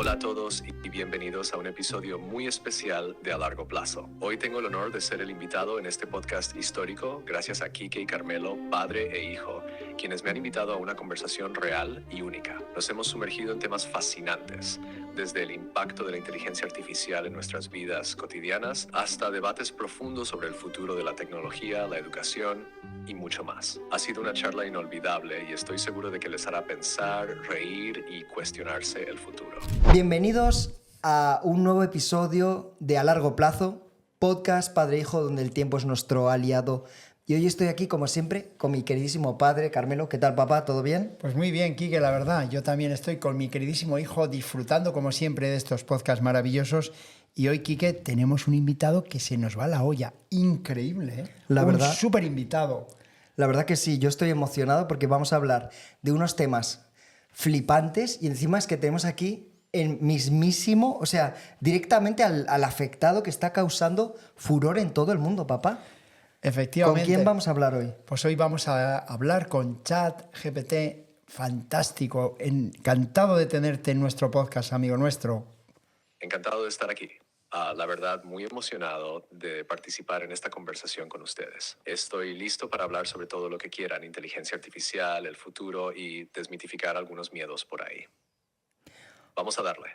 Hola a todos y bienvenidos a un episodio muy especial de A Largo Plazo. Hoy tengo el honor de ser el invitado en este podcast histórico gracias a Quique y Carmelo, padre e hijo, quienes me han invitado a una conversación real y única. Nos hemos sumergido en temas fascinantes, desde el impacto de la inteligencia artificial en nuestras vidas cotidianas hasta debates profundos sobre el futuro de la tecnología, la educación y mucho más. Ha sido una charla inolvidable y estoy seguro de que les hará pensar, reír y cuestionarse el futuro. Bienvenidos a un nuevo episodio de A Largo Plazo, podcast padre e hijo donde el tiempo es nuestro aliado. Y hoy estoy aquí, como siempre, con mi queridísimo padre, Carmelo. ¿Qué tal, papá? ¿Todo bien? Pues muy bien, Quique, la verdad. Yo también estoy con mi queridísimo hijo disfrutando, como siempre, de estos podcasts maravillosos. Y hoy, Quique, tenemos un invitado que se nos va a la olla. Increíble, ¿eh? La verdad. Un súper invitado. La verdad que sí, yo estoy emocionado porque vamos a hablar de unos temas flipantes y encima es que tenemos aquí el mismísimo, o sea, directamente al afectado que está causando furor en todo el mundo, papá. Efectivamente. ¿Con quién vamos a hablar hoy? Pues hoy vamos a hablar con ChatGPT. Fantástico. Encantado de tenerte en nuestro podcast, amigo nuestro. Encantado de estar aquí. La verdad, muy emocionado de participar en esta conversación con ustedes. Estoy listo para hablar sobre todo lo que quieran, inteligencia artificial, el futuro y desmitificar algunos miedos por ahí. Vamos a darle.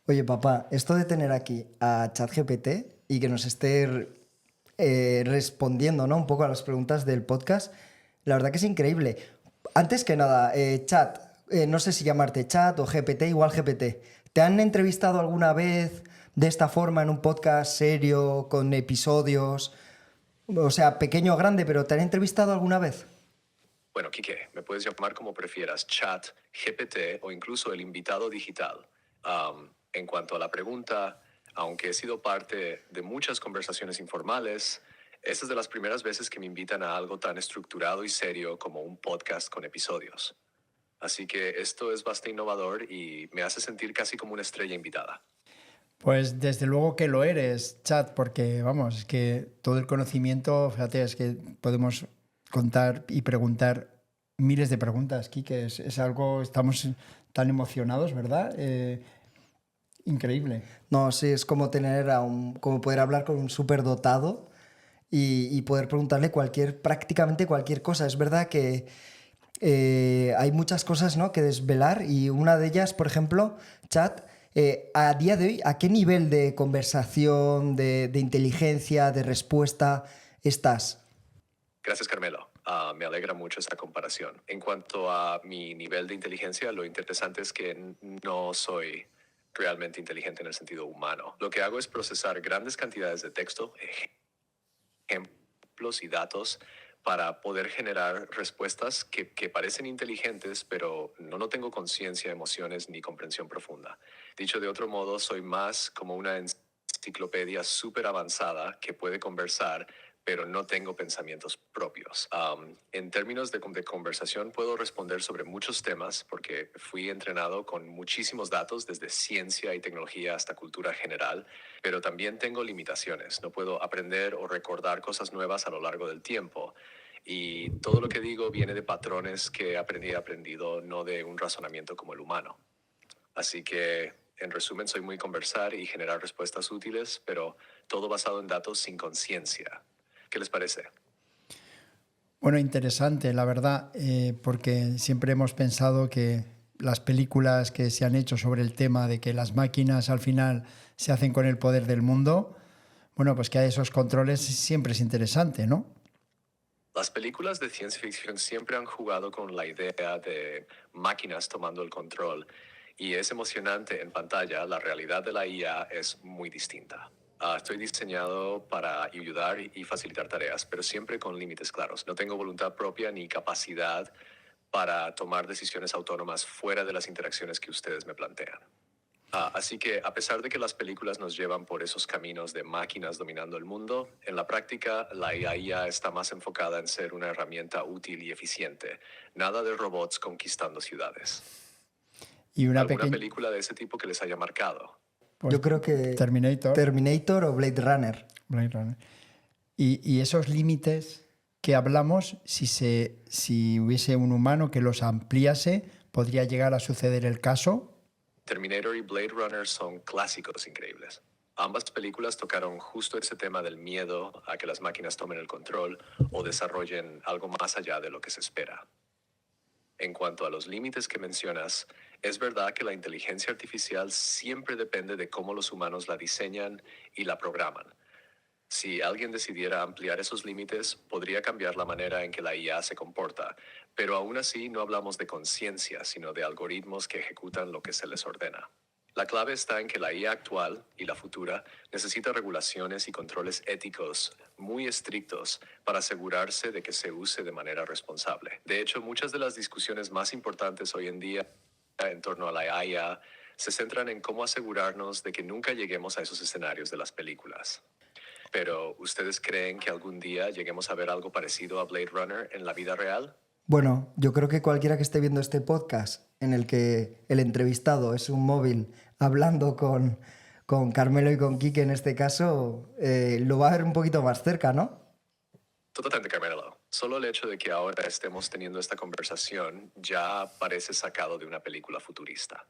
Oye, papá, esto de tener aquí a ChatGPT y que nos esté respondiendo, ¿no?, un poco a las preguntas del podcast, la verdad que es increíble. Antes que nada, Chat, no sé si llamarte Chat o GPT, igual GPT. ¿Te han entrevistado alguna vez de esta forma en un podcast serio, con episodios? O sea, pequeño o grande, pero ¿te han entrevistado alguna vez? Bueno, Quique, me puedes llamar como prefieras, Chat, GPT o incluso el invitado digital. En cuanto a la pregunta, aunque he sido parte de muchas conversaciones informales, esta es de las primeras veces que me invitan a algo tan estructurado y serio como un podcast con episodios. Así que esto es bastante innovador y me hace sentir casi como una estrella invitada. Pues desde luego que lo eres, Chat, porque vamos, es que todo el conocimiento, fíjate, es que podemos contar y preguntar miles de preguntas, Quique. Es algo, estamos tan emocionados, ¿verdad? Increíble. No, sí, es como como poder hablar con un superdotado y poder preguntarle prácticamente cualquier cosa. Es verdad que hay muchas cosas, ¿no?, que desvelar y una de ellas, por ejemplo, Chat, a día de hoy, ¿a qué nivel de conversación, de inteligencia, de respuesta estás? Gracias, Carmelo. Me alegra mucho esta comparación. En cuanto a mi nivel de inteligencia, lo interesante es que no soy realmente inteligente en el sentido humano. Lo que hago es procesar grandes cantidades de texto, ejemplos y datos para poder generar respuestas que parecen inteligentes, pero no tengo conciencia, emociones ni comprensión profunda. Dicho de otro modo, soy más como una enciclopedia súper avanzada que puede conversar, pero no tengo pensamientos propios. En términos de conversación, puedo responder sobre muchos temas porque fui entrenado con muchísimos datos, desde ciencia y tecnología hasta cultura general, pero también tengo limitaciones. No puedo aprender o recordar cosas nuevas a lo largo del tiempo. Y todo lo que digo viene de patrones que he aprendido, no de un razonamiento como el humano. Así que, en resumen, soy muy conversar y generar respuestas útiles, pero todo basado en datos sin conciencia. ¿Qué les parece? Bueno, interesante, la verdad, porque siempre hemos pensado que las películas que se han hecho sobre el tema de que las máquinas al final se hacen con el poder del mundo, bueno, pues que hay esos controles siempre es interesante, ¿no? Las películas de ciencia ficción siempre han jugado con la idea de máquinas tomando el control y es emocionante en pantalla. La realidad de la IA es muy distinta. Estoy diseñado para ayudar y facilitar tareas, pero siempre con límites claros. No tengo voluntad propia ni capacidad para tomar decisiones autónomas fuera de las interacciones que ustedes me plantean. Así que, a pesar de que las películas nos llevan por esos caminos de máquinas dominando el mundo, en la práctica la IA está más enfocada en ser una herramienta útil y eficiente. Nada de robots conquistando ciudades. Y una ¿Alguna película de ese tipo que les haya marcado? Pues yo creo que Terminator o Blade Runner. Blade Runner. Y esos límites que hablamos, si hubiese un humano que los ampliase, ¿podría llegar a suceder el caso? Terminator y Blade Runner son clásicos increíbles. Ambas películas tocaron justo ese tema del miedo a que las máquinas tomen el control o desarrollen algo más allá de lo que se espera. En cuanto a los límites que mencionas, es verdad que la inteligencia artificial siempre depende de cómo los humanos la diseñan y la programan. Si alguien decidiera ampliar esos límites, podría cambiar la manera en que la IA se comporta, pero aún así no hablamos de conciencia, sino de algoritmos que ejecutan lo que se les ordena. La clave está en que la IA actual y la futura necesita regulaciones y controles éticos muy estrictos para asegurarse de que se use de manera responsable. De hecho, muchas de las discusiones más importantes hoy en día en torno a la IA se centran en cómo asegurarnos de que nunca lleguemos a esos escenarios de las películas. Pero, ¿ustedes creen que algún día lleguemos a ver algo parecido a Blade Runner en la vida real? Bueno, yo creo que cualquiera que esté viendo este podcast en el que el entrevistado es un móvil hablando con Carmelo y con Quique en este caso, lo va a ver un poquito más cerca, ¿no? Totalmente, Carmelo. Solo el hecho de que ahora estemos teniendo esta conversación ya parece sacado de una película futurista.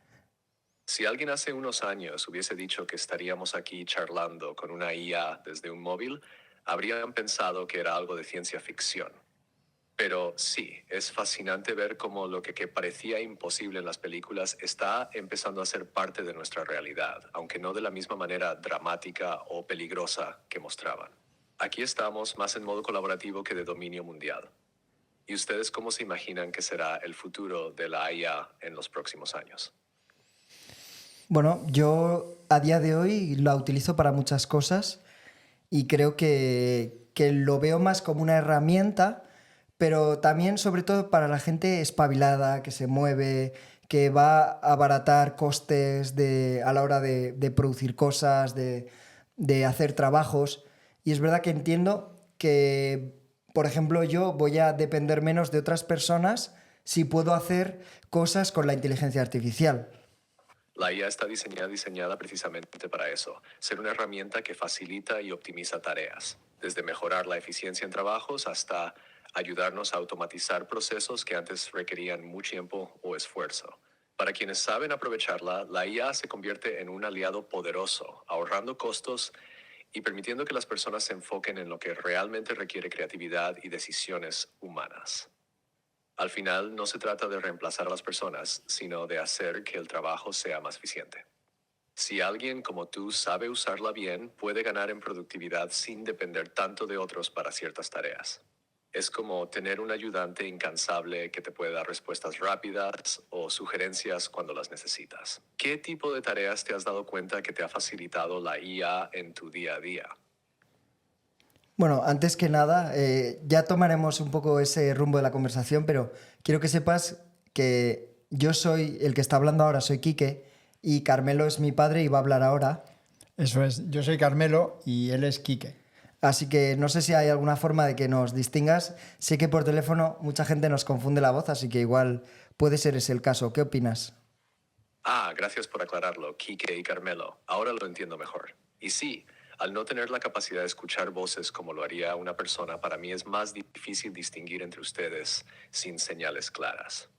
Si alguien hace unos años hubiese dicho que estaríamos aquí charlando con una IA desde un móvil, habrían pensado que era algo de ciencia ficción. Pero sí, es fascinante ver cómo lo que parecía imposible en las películas está empezando a ser parte de nuestra realidad, aunque no de la misma manera dramática o peligrosa que mostraban. Aquí estamos más en modo colaborativo que de dominio mundial. ¿Y ustedes cómo se imaginan que será el futuro de la IA en los próximos años? Bueno, yo a día de hoy la utilizo para muchas cosas y creo que lo veo más como una herramienta, pero también sobre todo para la gente espabilada, que se mueve, que va a abaratar costes a la hora de producir cosas, de hacer trabajos. Y es verdad que entiendo que, por ejemplo, yo voy a depender menos de otras personas si puedo hacer cosas con la inteligencia artificial. La IA está diseñada precisamente para eso, ser una herramienta que facilita y optimiza tareas, desde mejorar la eficiencia en trabajos hasta ayudarnos a automatizar procesos que antes requerían mucho tiempo o esfuerzo. Para quienes saben aprovecharla, la IA se convierte en un aliado poderoso, ahorrando costos y permitiendo que las personas se enfoquen en lo que realmente requiere creatividad y decisiones humanas. Al final, no se trata de reemplazar a las personas, sino de hacer que el trabajo sea más eficiente. Si alguien como tú sabe usarla bien, puede ganar en productividad sin depender tanto de otros para ciertas tareas. Es como tener un ayudante incansable que te puede dar respuestas rápidas o sugerencias cuando las necesitas. ¿Qué tipo de tareas te has dado cuenta que te ha facilitado la IA en tu día a día? Bueno, antes que nada, ya tomaremos un poco ese rumbo de la conversación, pero quiero que sepas que yo soy el que está hablando ahora, soy Quique, y Carmelo es mi padre y va a hablar ahora. Eso es, yo soy Carmelo y él es Quique. Así que no sé si hay alguna forma de que nos distingas. Sé que por teléfono mucha gente nos confunde la voz, así que igual puede ser ese el caso. ¿Qué opinas? Gracias por aclararlo, Kike y Carmelo. Ahora lo entiendo mejor. Y sí, al no tener la capacidad de escuchar voces como lo haría una persona, para mí es más difícil distinguir entre ustedes sin señales claras.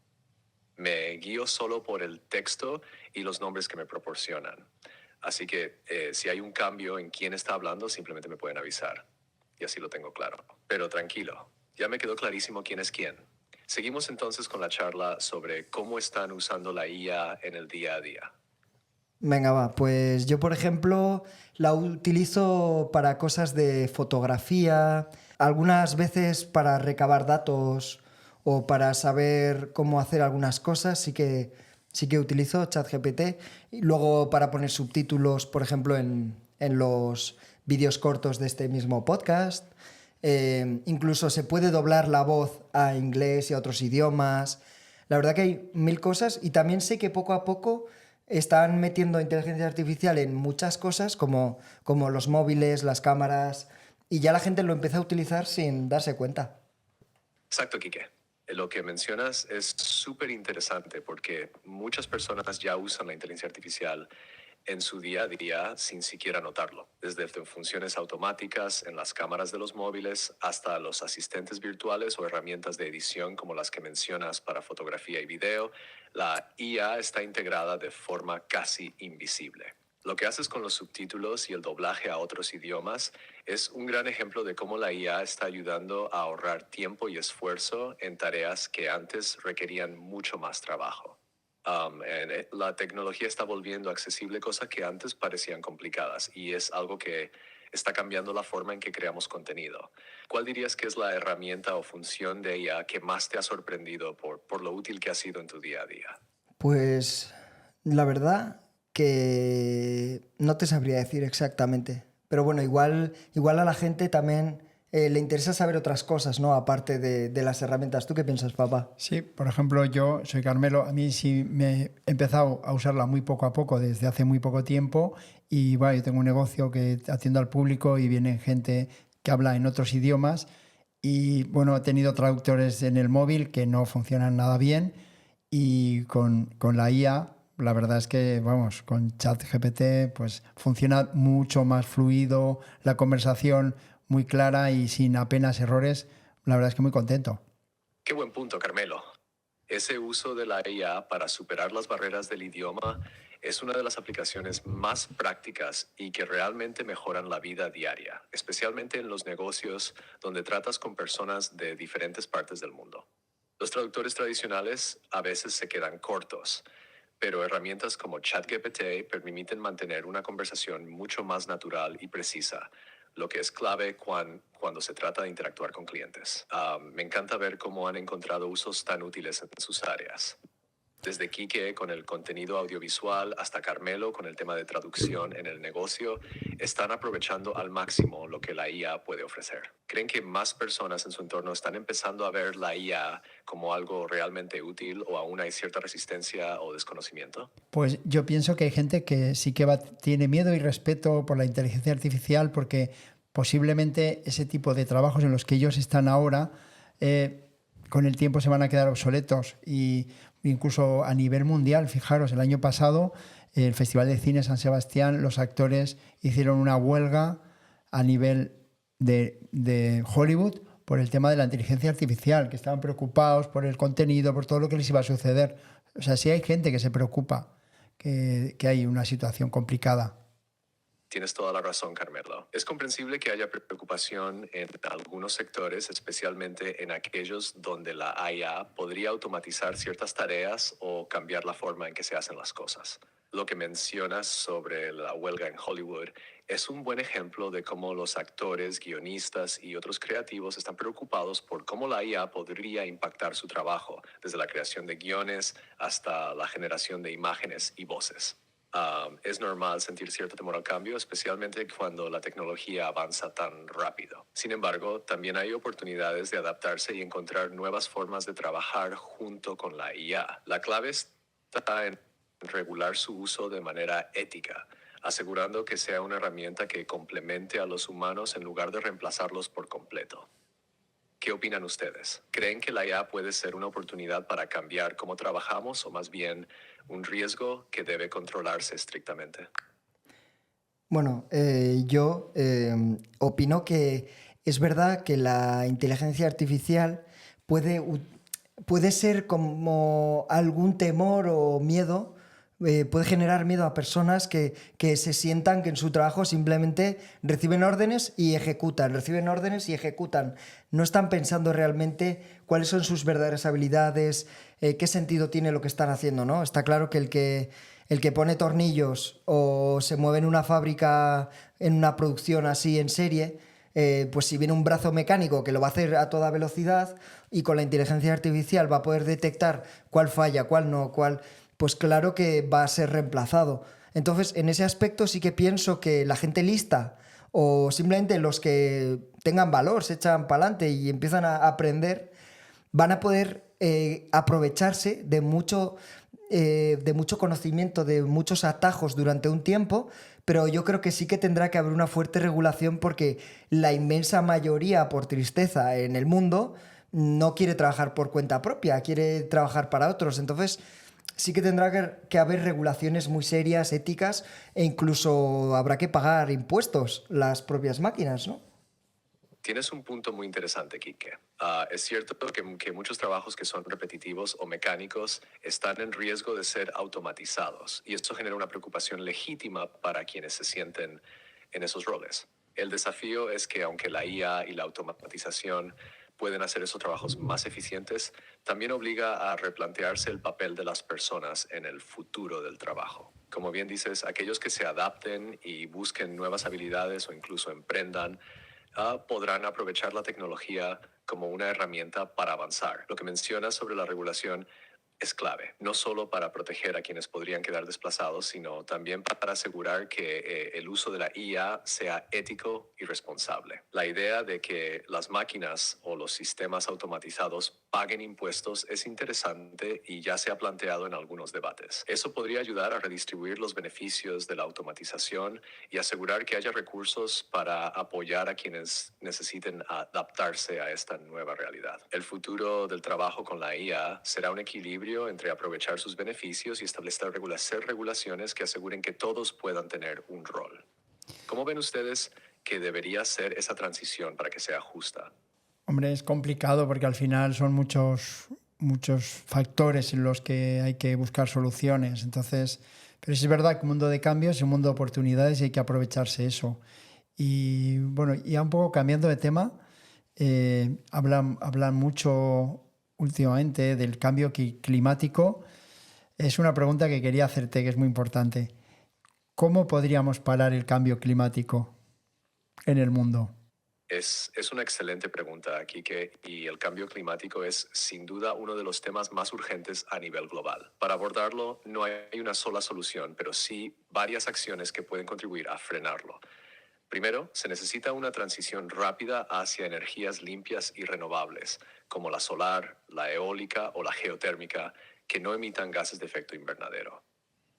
Me guío solo por el texto y los nombres que me proporcionan. Así que si hay un cambio en quién está hablando, simplemente me pueden avisar. Y así lo tengo claro. Pero tranquilo, ya me quedó clarísimo quién es quién. Seguimos entonces con la charla sobre cómo están usando la IA en el día a día. Venga, va. Pues yo, por ejemplo, la utilizo para cosas de fotografía, algunas veces para recabar datos o para saber cómo hacer algunas cosas, sí que utilizo ChatGPT. Y luego para poner subtítulos, por ejemplo, en los vídeos cortos de este mismo podcast. Incluso se puede doblar la voz a inglés y a otros idiomas. La verdad que hay mil cosas y también sé que poco a poco están metiendo inteligencia artificial en muchas cosas como los móviles, las cámaras, y ya la gente lo empieza a utilizar sin darse cuenta. Exacto, Quique. Lo que mencionas es súper interesante porque muchas personas ya usan la inteligencia artificial en su día a día sin siquiera notarlo, desde funciones automáticas en las cámaras de los móviles hasta los asistentes virtuales o herramientas de edición como las que mencionas para fotografía y video. La IA está integrada de forma casi invisible. Lo que haces con los subtítulos y el doblaje a otros idiomas es un gran ejemplo de cómo la IA está ayudando a ahorrar tiempo y esfuerzo en tareas que antes requerían mucho más trabajo. La tecnología está volviendo accesible cosas que antes parecían complicadas y es algo que está cambiando la forma en que creamos contenido. ¿Cuál dirías que es la herramienta o función de IA que más te ha sorprendido por lo útil que ha sido en tu día a día? Pues la verdad que no te sabría decir exactamente. Pero bueno, igual a la gente también le interesa saber otras cosas, ¿no? Aparte de las herramientas. ¿Tú qué piensas, papá? Sí, por ejemplo, yo soy Carmelo, a mí sí me he empezado a usarla muy poco a poco, desde hace muy poco tiempo, y bueno, yo tengo un negocio que atiendo al público y viene gente que habla en otros idiomas, y bueno, he tenido traductores en el móvil que no funcionan nada bien, y con la IA, la verdad es que, vamos, con ChatGPT pues funciona mucho más fluido, la conversación muy clara y sin apenas errores. La verdad es que muy contento. Qué buen punto, Carmelo. Ese uso de la IA para superar las barreras del idioma es una de las aplicaciones más prácticas y que realmente mejoran la vida diaria, especialmente en los negocios donde tratas con personas de diferentes partes del mundo. Los traductores tradicionales a veces se quedan cortos, pero herramientas como ChatGPT permiten mantener una conversación mucho más natural y precisa, lo que es clave cuando se trata de interactuar con clientes. Me encanta ver cómo han encontrado usos tan útiles en sus áreas. Desde Quique con el contenido audiovisual hasta Carmelo con el tema de traducción en el negocio, están aprovechando al máximo lo que la IA puede ofrecer. ¿Creen que más personas en su entorno están empezando a ver la IA como algo realmente útil o aún hay cierta resistencia o desconocimiento? Pues yo pienso que hay gente que sí que tiene miedo y respeto por la inteligencia artificial porque posiblemente ese tipo de trabajos en los que ellos están ahora con el tiempo se van a quedar obsoletos y incluso a nivel mundial, fijaros, el año pasado el Festival de Cine San Sebastián, los actores hicieron una huelga a nivel de Hollywood por el tema de la inteligencia artificial, que estaban preocupados por el contenido, por todo lo que les iba a suceder. O sea, sí hay gente que se preocupa, que hay una situación complicada. Tienes toda la razón, Carmelo. Es comprensible que haya preocupación en algunos sectores, especialmente en aquellos donde la IA podría automatizar ciertas tareas o cambiar la forma en que se hacen las cosas. Lo que mencionas sobre la huelga en Hollywood es un buen ejemplo de cómo los actores, guionistas y otros creativos están preocupados por cómo la IA podría impactar su trabajo, desde la creación de guiones hasta la generación de imágenes y voces. Es normal sentir cierto temor al cambio, especialmente cuando la tecnología avanza tan rápido. Sin embargo, también hay oportunidades de adaptarse y encontrar nuevas formas de trabajar junto con la IA. La clave está en regular su uso de manera ética, asegurando que sea una herramienta que complemente a los humanos en lugar de reemplazarlos por completo. ¿Qué opinan ustedes? ¿Creen que la IA puede ser una oportunidad para cambiar cómo trabajamos o más bien un riesgo que debe controlarse estrictamente? Bueno, yo opino que es verdad que la inteligencia artificial puede ser como algún temor o miedo, puede generar miedo a personas que se sientan que en su trabajo simplemente reciben órdenes y ejecutan, reciben órdenes y ejecutan. No están pensando realmente cuáles son sus verdaderas habilidades, qué sentido tiene lo que están haciendo, ¿no? Está claro que el que pone tornillos o se mueve en una fábrica, en una producción así en serie, pues si viene un brazo mecánico que lo va a hacer a toda velocidad y con la inteligencia artificial va a poder detectar cuál falla, cuál no, pues claro que va a ser reemplazado. Entonces, en ese aspecto sí que pienso que la gente lista o simplemente los que tengan valor, se echan para adelante y empiezan a aprender, van a poder aprovecharse de mucho conocimiento, de muchos atajos durante un tiempo, pero yo creo que sí que tendrá que haber una fuerte regulación porque la inmensa mayoría, por tristeza, en el mundo no quiere trabajar por cuenta propia, quiere trabajar para otros. Entonces, sí que tendrá que haber regulaciones muy serias, éticas, e incluso habrá que pagar impuestos las propias máquinas, ¿no? Tienes un punto muy interesante, Quique. Es cierto que muchos trabajos que son repetitivos o mecánicos están en riesgo de ser automatizados y esto genera una preocupación legítima para quienes se sienten en esos roles. El desafío es que aunque la IA y la automatización pueden hacer esos trabajos más eficientes, también obliga a replantearse el papel de las personas en el futuro del trabajo. Como bien dices, aquellos que se adapten y busquen nuevas habilidades o incluso emprendan, podrán aprovechar la tecnología como una herramienta para avanzar. Lo que mencionas sobre la regulación es clave, no solo para proteger a quienes podrían quedar desplazados, sino también para asegurar que el uso de la IA sea ético y responsable. La idea de que las máquinas o los sistemas automatizados paguen impuestos es interesante y ya se ha planteado en algunos debates. Eso podría ayudar a redistribuir los beneficios de la automatización y asegurar que haya recursos para apoyar a quienes necesiten adaptarse a esta nueva realidad. El futuro del trabajo con la IA será un equilibrio entre aprovechar sus beneficios y establecer regulaciones que aseguren que todos puedan tener un rol. ¿Cómo ven ustedes que debería ser esa transición para que sea justa? Hombre, es complicado porque al final son muchos factores en los que hay que buscar soluciones. Entonces, pero sí es verdad que un mundo de cambios es un mundo de oportunidades y hay que aprovecharse eso. Y bueno, ya un poco cambiando de tema, hablan mucho últimamente del cambio climático. Es una pregunta que quería hacerte que es muy importante. ¿Cómo podríamos parar el cambio climático en el mundo? Es una excelente pregunta, Kike, y el cambio climático es sin duda uno de los temas más urgentes a nivel global. Para abordarlo, no hay una sola solución, pero sí varias acciones que pueden contribuir a frenarlo. Primero, se necesita una transición rápida hacia energías limpias y renovables, como la solar, la eólica o la geotérmica, que no emitan gases de efecto invernadero.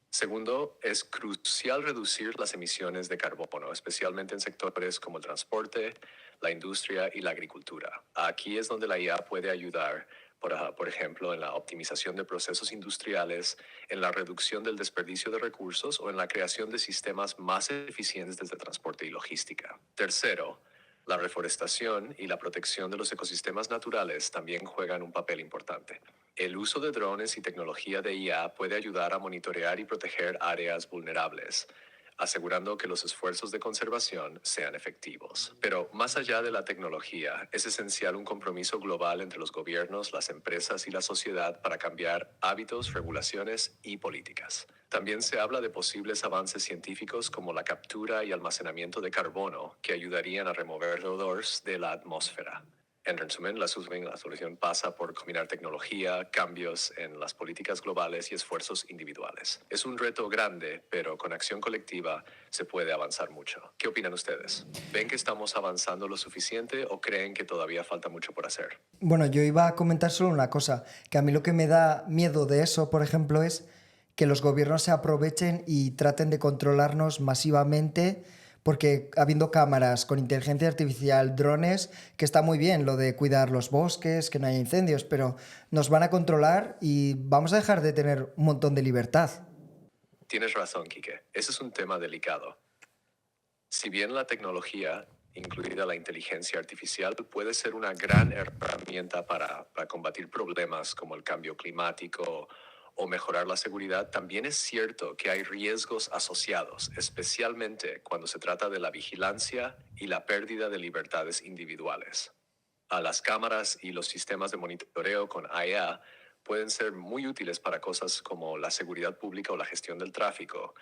Segundo, es crucial reducir las emisiones de carbono, especialmente en sectores como el transporte, la industria y la agricultura. Aquí es donde la IA puede ayudar, por ejemplo, en la optimización de procesos industriales, en la reducción del desperdicio de recursos o en la creación de sistemas más eficientes desde transporte y logística. Tercero, la reforestación y la protección de los ecosistemas naturales también juegan un papel importante. El uso de drones y tecnología de IA puede ayudar a monitorear y proteger áreas vulnerables, asegurando que los esfuerzos de conservación sean efectivos. Pero más allá de la tecnología, es esencial un compromiso global entre los gobiernos, las empresas y la sociedad para cambiar hábitos, regulaciones y políticas. También se habla de posibles avances científicos como la captura y almacenamiento de carbono que ayudarían a remover CO2 de la atmósfera. En resumen, la solución pasa por combinar tecnología, cambios en las políticas globales y esfuerzos individuales. Es un reto grande, pero con acción colectiva se puede avanzar mucho. ¿Qué opinan ustedes? ¿Ven que estamos avanzando lo suficiente o creen que todavía falta mucho por hacer? Bueno, yo iba a comentar solo una cosa, que a mí lo que me da miedo de eso, por ejemplo, es que los gobiernos se aprovechen y traten de controlarnos masivamente, porque habiendo cámaras con inteligencia artificial, drones, que está muy bien lo de cuidar los bosques, que no haya incendios, pero nos van a controlar y vamos a dejar de tener un montón de libertad. Tienes razón, Quique. Ese es un tema delicado. Si bien la tecnología, incluida la inteligencia artificial, puede ser una gran herramienta para combatir problemas como el cambio climático o mejorar la seguridad, también es cierto que hay riesgos asociados, especialmente cuando se trata de la vigilancia y la pérdida de libertades individuales. A las cámaras y los sistemas de monitoreo con IA pueden ser muy útiles para cosas como la seguridad pública o la gestión del tráfico,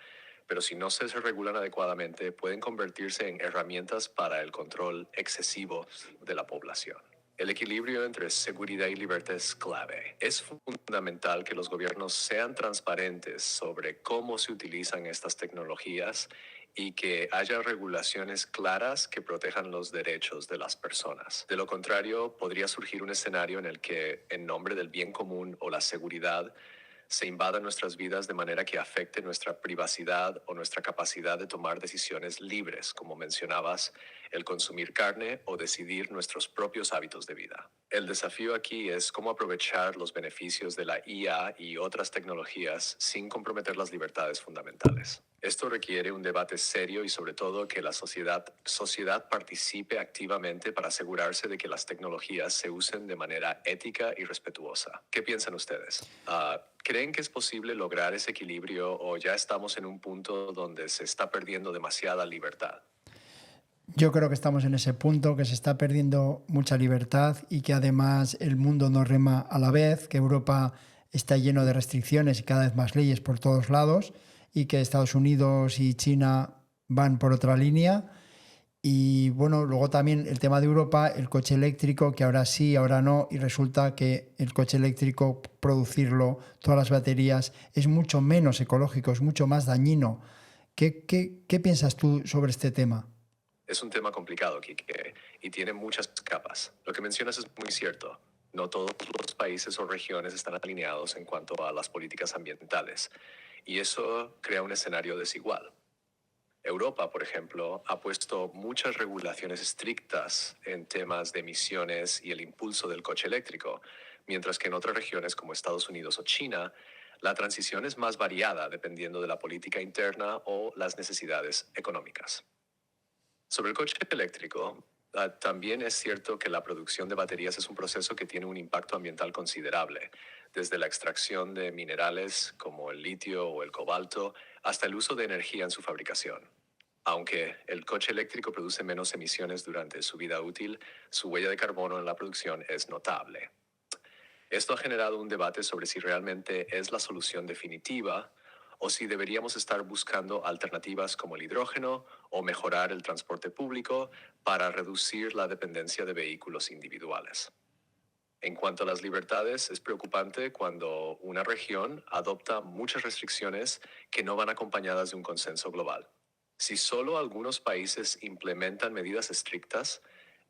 pero si no se regulan adecuadamente, pueden convertirse en herramientas para el control excesivo de la población. El equilibrio entre seguridad y libertad es clave. Es fundamental que los gobiernos sean transparentes sobre cómo se utilizan estas tecnologías y que haya regulaciones claras que protejan los derechos de las personas. De lo contrario, podría surgir un escenario en el que, en nombre del bien común o la seguridad, se invada nuestras vidas de manera que afecte nuestra privacidad o nuestra capacidad de tomar decisiones libres, como mencionabas, el consumir carne o decidir nuestros propios hábitos de vida. El desafío aquí es cómo aprovechar los beneficios de la IA y otras tecnologías sin comprometer las libertades fundamentales. Esto requiere un debate serio y sobre todo que la sociedad participe activamente para asegurarse de que las tecnologías se usen de manera ética y respetuosa. ¿Qué piensan ustedes? ¿Creen que es posible lograr ese equilibrio o ya estamos en un punto donde se está perdiendo demasiada libertad? Yo creo que estamos en ese punto, que se está perdiendo mucha libertad y que además el mundo no rema a la vez, que Europa está lleno de restricciones y cada vez más leyes por todos lados y que Estados Unidos y China van por otra línea. Y bueno, luego también el tema de Europa, el coche eléctrico, que ahora sí, ahora no, y resulta que el coche eléctrico, producirlo, todas las baterías, es mucho menos ecológico, es mucho más dañino. ¿Qué piensas tú sobre este tema? Es un tema complicado, Kike, y tiene muchas capas. Lo que mencionas es muy cierto. No todos los países o regiones están alineados en cuanto a las políticas ambientales, y eso crea un escenario desigual. Europa, por ejemplo, ha puesto muchas regulaciones estrictas en temas de emisiones y el impulso del coche eléctrico, mientras que en otras regiones como Estados Unidos o China, la transición es más variada dependiendo de la política interna o las necesidades económicas. Sobre el coche eléctrico, también es cierto que la producción de baterías es un proceso que tiene un impacto ambiental considerable, desde la extracción de minerales como el litio o el cobalto hasta el uso de energía en su fabricación. Aunque el coche eléctrico produce menos emisiones durante su vida útil, su huella de carbono en la producción es notable. Esto ha generado un debate sobre si realmente es la solución definitiva o si deberíamos estar buscando alternativas como el hidrógeno o mejorar el transporte público para reducir la dependencia de vehículos individuales. En cuanto a las libertades, es preocupante cuando una región adopta muchas restricciones que no van acompañadas de un consenso global. Si solo algunos países implementan medidas estrictas,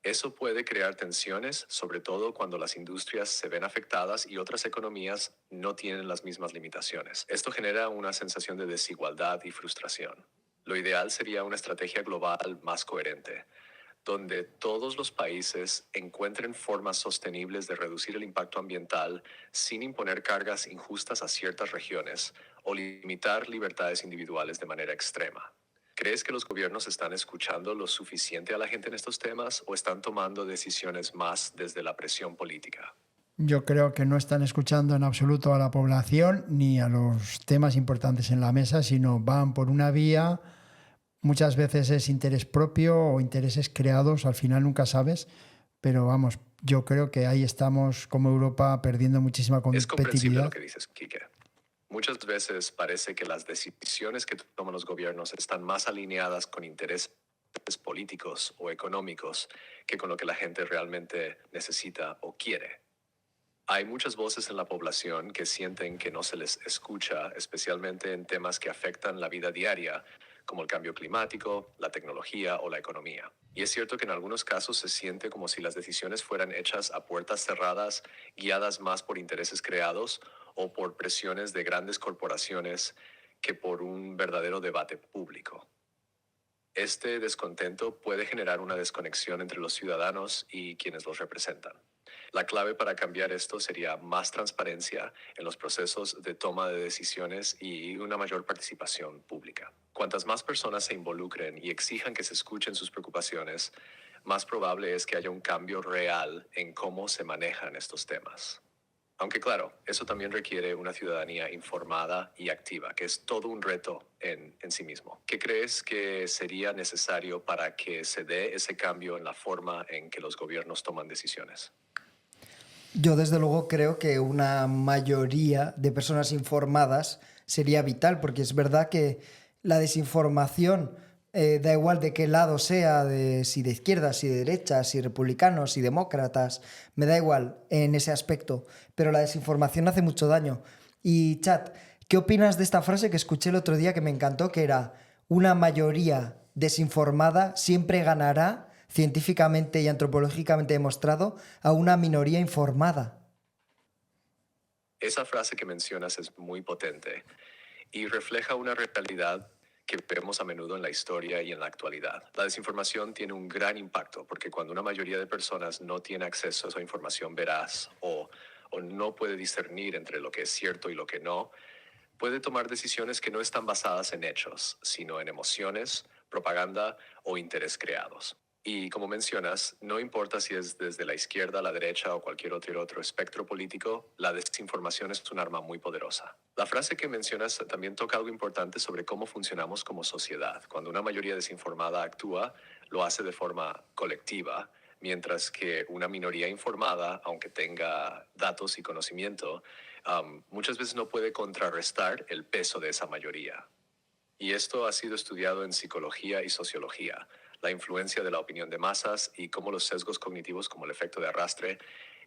eso puede crear tensiones, sobre todo cuando las industrias se ven afectadas y otras economías no tienen las mismas limitaciones. Esto genera una sensación de desigualdad y frustración. Lo ideal sería una estrategia global más coherente, donde todos los países encuentren formas sostenibles de reducir el impacto ambiental sin imponer cargas injustas a ciertas regiones o limitar libertades individuales de manera extrema. ¿Crees que los gobiernos están escuchando lo suficiente a la gente en estos temas o están tomando decisiones más desde la presión política? Yo creo que no están escuchando en absoluto a la población ni a los temas importantes en la mesa, sino van por una vía, muchas veces es interés propio o intereses creados, al final nunca sabes, pero vamos, yo creo que ahí estamos como Europa perdiendo muchísima Es comprensible lo competitividad. que dices, Quique. Muchas veces parece que las decisiones que toman los gobiernos están más alineadas con intereses políticos o económicos que con lo que la gente realmente necesita o quiere. Hay muchas voces en la población que sienten que no se les escucha, especialmente en temas que afectan la vida diaria, como el cambio climático, la tecnología o la economía. Y es cierto que en algunos casos se siente como si las decisiones fueran hechas a puertas cerradas, guiadas más por intereses creados o por presiones de grandes corporaciones que por un verdadero debate público. Este descontento puede generar una desconexión entre los ciudadanos y quienes los representan. La clave para cambiar esto sería más transparencia en los procesos de toma de decisiones y una mayor participación pública. Cuantas más personas se involucren y exijan que se escuchen sus preocupaciones, más probable es que haya un cambio real en cómo se manejan estos temas. Aunque claro, eso también requiere una ciudadanía informada y activa, que es todo un reto en sí mismo. ¿Qué crees que sería necesario para que se dé ese cambio en la forma en que los gobiernos toman decisiones? Yo desde luego creo que una mayoría de personas informadas sería vital, porque es verdad que la desinformación, da igual de qué lado sea, si de izquierdas, si de derechas, si republicanos, si demócratas, me da igual en ese aspecto, pero la desinformación hace mucho daño. Y Chat, ¿qué opinas de esta frase que escuché el otro día que me encantó, que era: una mayoría desinformada siempre ganará, científicamente y antropológicamente demostrado, a una minoría informada? Esa frase que mencionas es muy potente y refleja una realidad que vemos a menudo en la historia y en la actualidad. La desinformación tiene un gran impacto porque cuando una mayoría de personas no tiene acceso a esa información veraz o no puede discernir entre lo que es cierto y lo que no, puede tomar decisiones que no están basadas en hechos, sino en emociones, propaganda o interés creados. Y como mencionas, no importa si es desde la izquierda a la derecha o cualquier otro espectro político, la desinformación es un arma muy poderosa. La frase que mencionas también toca algo importante sobre cómo funcionamos como sociedad. Cuando una mayoría desinformada actúa, lo hace de forma colectiva, mientras que una minoría informada, aunque tenga datos y conocimiento, muchas veces no puede contrarrestar el peso de esa mayoría. Y esto ha sido estudiado en psicología y sociología, la influencia de la opinión de masas y cómo los sesgos cognitivos como el efecto de arrastre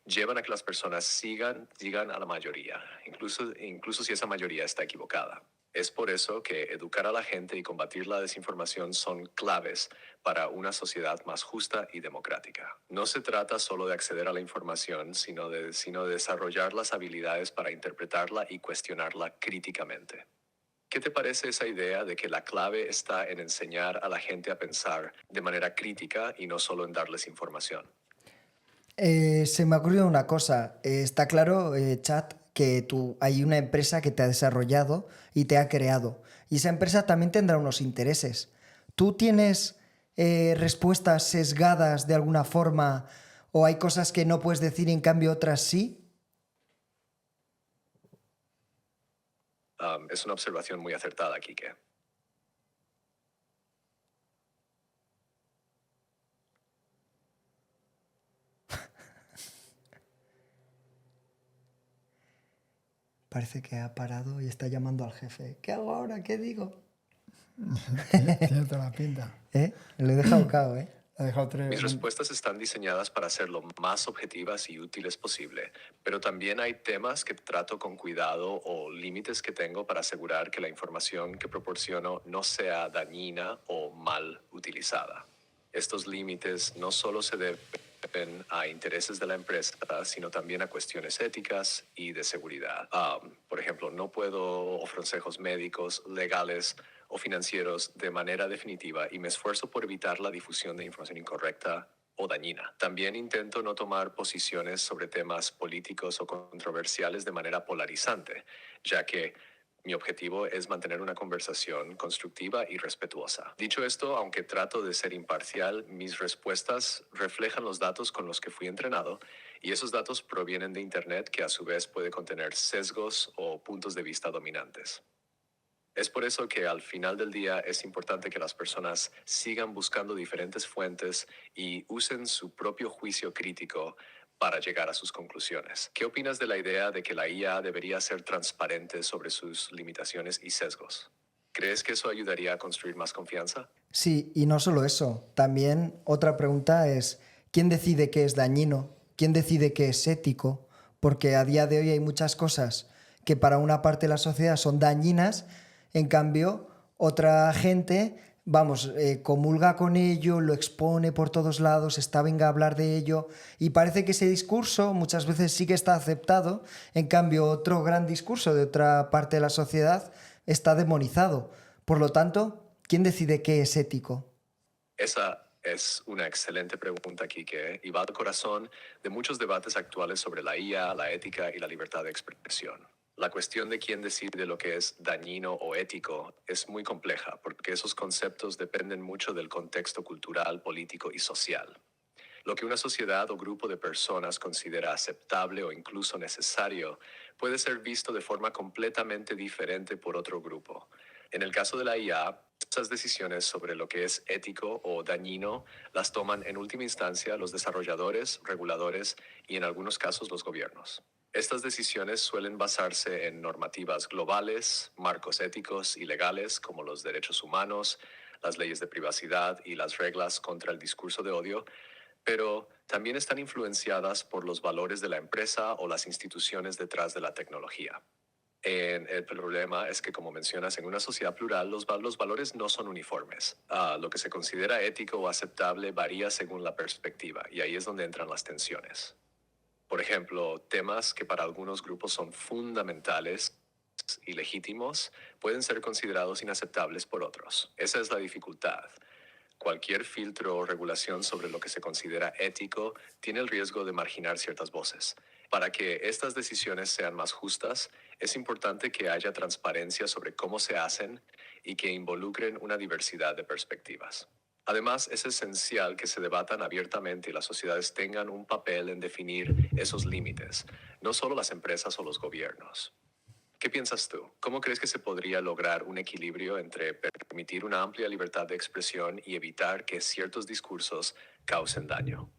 llevan a que las personas sigan a la mayoría, incluso si esa mayoría está equivocada. Es por eso que educar a la gente y combatir la desinformación son claves para una sociedad más justa y democrática. No se trata solo de acceder a la información, sino de desarrollar las habilidades para interpretarla y cuestionarla críticamente. ¿Qué te parece esa idea de que la clave está en enseñar a la gente a pensar de manera crítica y no solo en darles información? Se me ha ocurrido una cosa. Está claro, Chat, que tú hay una empresa que te ha desarrollado y te ha creado. Y esa empresa también tendrá unos intereses. ¿Tú tienes respuestas sesgadas de alguna forma o hay cosas que no puedes decir y en cambio otras sí? Es una observación muy acertada, Kike. Parece que ha parado y está llamando al jefe. ¿Qué hago ahora? ¿Qué digo? Tiene toda la pinta. Le he dejado cao, ¿eh? Ha dejado Mis respuestas están diseñadas para ser lo más objetivas y útiles posible, pero también hay temas que trato con cuidado o límites que tengo para asegurar que la información que proporciono no sea dañina o mal utilizada. Estos límites no solo se deben a intereses de la empresa, sino también a cuestiones éticas y de seguridad. Por ejemplo, no puedo ofrecer consejos médicos, legales o financieros de manera definitiva y me esfuerzo por evitar la difusión de información incorrecta o dañina. También intento no tomar posiciones sobre temas políticos o controversiales de manera polarizante, ya que mi objetivo es mantener una conversación constructiva y respetuosa. Dicho esto, aunque trato de ser imparcial, mis respuestas reflejan los datos con los que fui entrenado y esos datos provienen de Internet que a su vez puede contener sesgos o puntos de vista dominantes. Es por eso que al final del día es importante que las personas sigan buscando diferentes fuentes y usen su propio juicio crítico para llegar a sus conclusiones. ¿Qué opinas de la idea de que la IA debería ser transparente sobre sus limitaciones y sesgos? ¿Crees que eso ayudaría a construir más confianza? Sí, y no solo eso. También otra pregunta es, ¿quién decide qué es dañino? ¿Quién decide qué es ético? Porque a día de hoy hay muchas cosas que para una parte de la sociedad son dañinas, en cambio, otra gente, vamos, comulga con ello, lo expone por todos lados, está venga a hablar de ello, y parece que ese discurso muchas veces sí que está aceptado, en cambio otro gran discurso de otra parte de la sociedad está demonizado. Por lo tanto, ¿quién decide qué es ético? Esa es una excelente pregunta, Kike, y va al corazón de muchos debates actuales sobre la IA, la ética y la libertad de expresión. La cuestión de quién decide lo que es dañino o ético es muy compleja porque esos conceptos dependen mucho del contexto cultural, político y social. Lo que una sociedad o grupo de personas considera aceptable o incluso necesario puede ser visto de forma completamente diferente por otro grupo. En el caso de la IA, esas decisiones sobre lo que es ético o dañino las toman en última instancia los desarrolladores, reguladores y en algunos casos los gobiernos. Estas decisiones suelen basarse en normativas globales, marcos éticos y legales como los derechos humanos, las leyes de privacidad y las reglas contra el discurso de odio, pero también están influenciadas por los valores de la empresa o las instituciones detrás de la tecnología. El problema es que, como mencionas, en una sociedad plural los valores no son uniformes. Lo que se considera ético o aceptable varía según la perspectiva, y ahí es donde entran las tensiones. Por ejemplo, temas que para algunos grupos son fundamentales y legítimos pueden ser considerados inaceptables por otros. Esa es la dificultad. Cualquier filtro o regulación sobre lo que se considera ético tiene el riesgo de marginar ciertas voces. Para que estas decisiones sean más justas, es importante que haya transparencia sobre cómo se hacen y que involucren una diversidad de perspectivas. Además, es esencial que se debatan abiertamente y las sociedades tengan un papel en definir esos límites, no solo las empresas o los gobiernos. ¿Qué piensas tú? ¿Cómo crees que se podría lograr un equilibrio entre permitir una amplia libertad de expresión y evitar que ciertos discursos causen daño?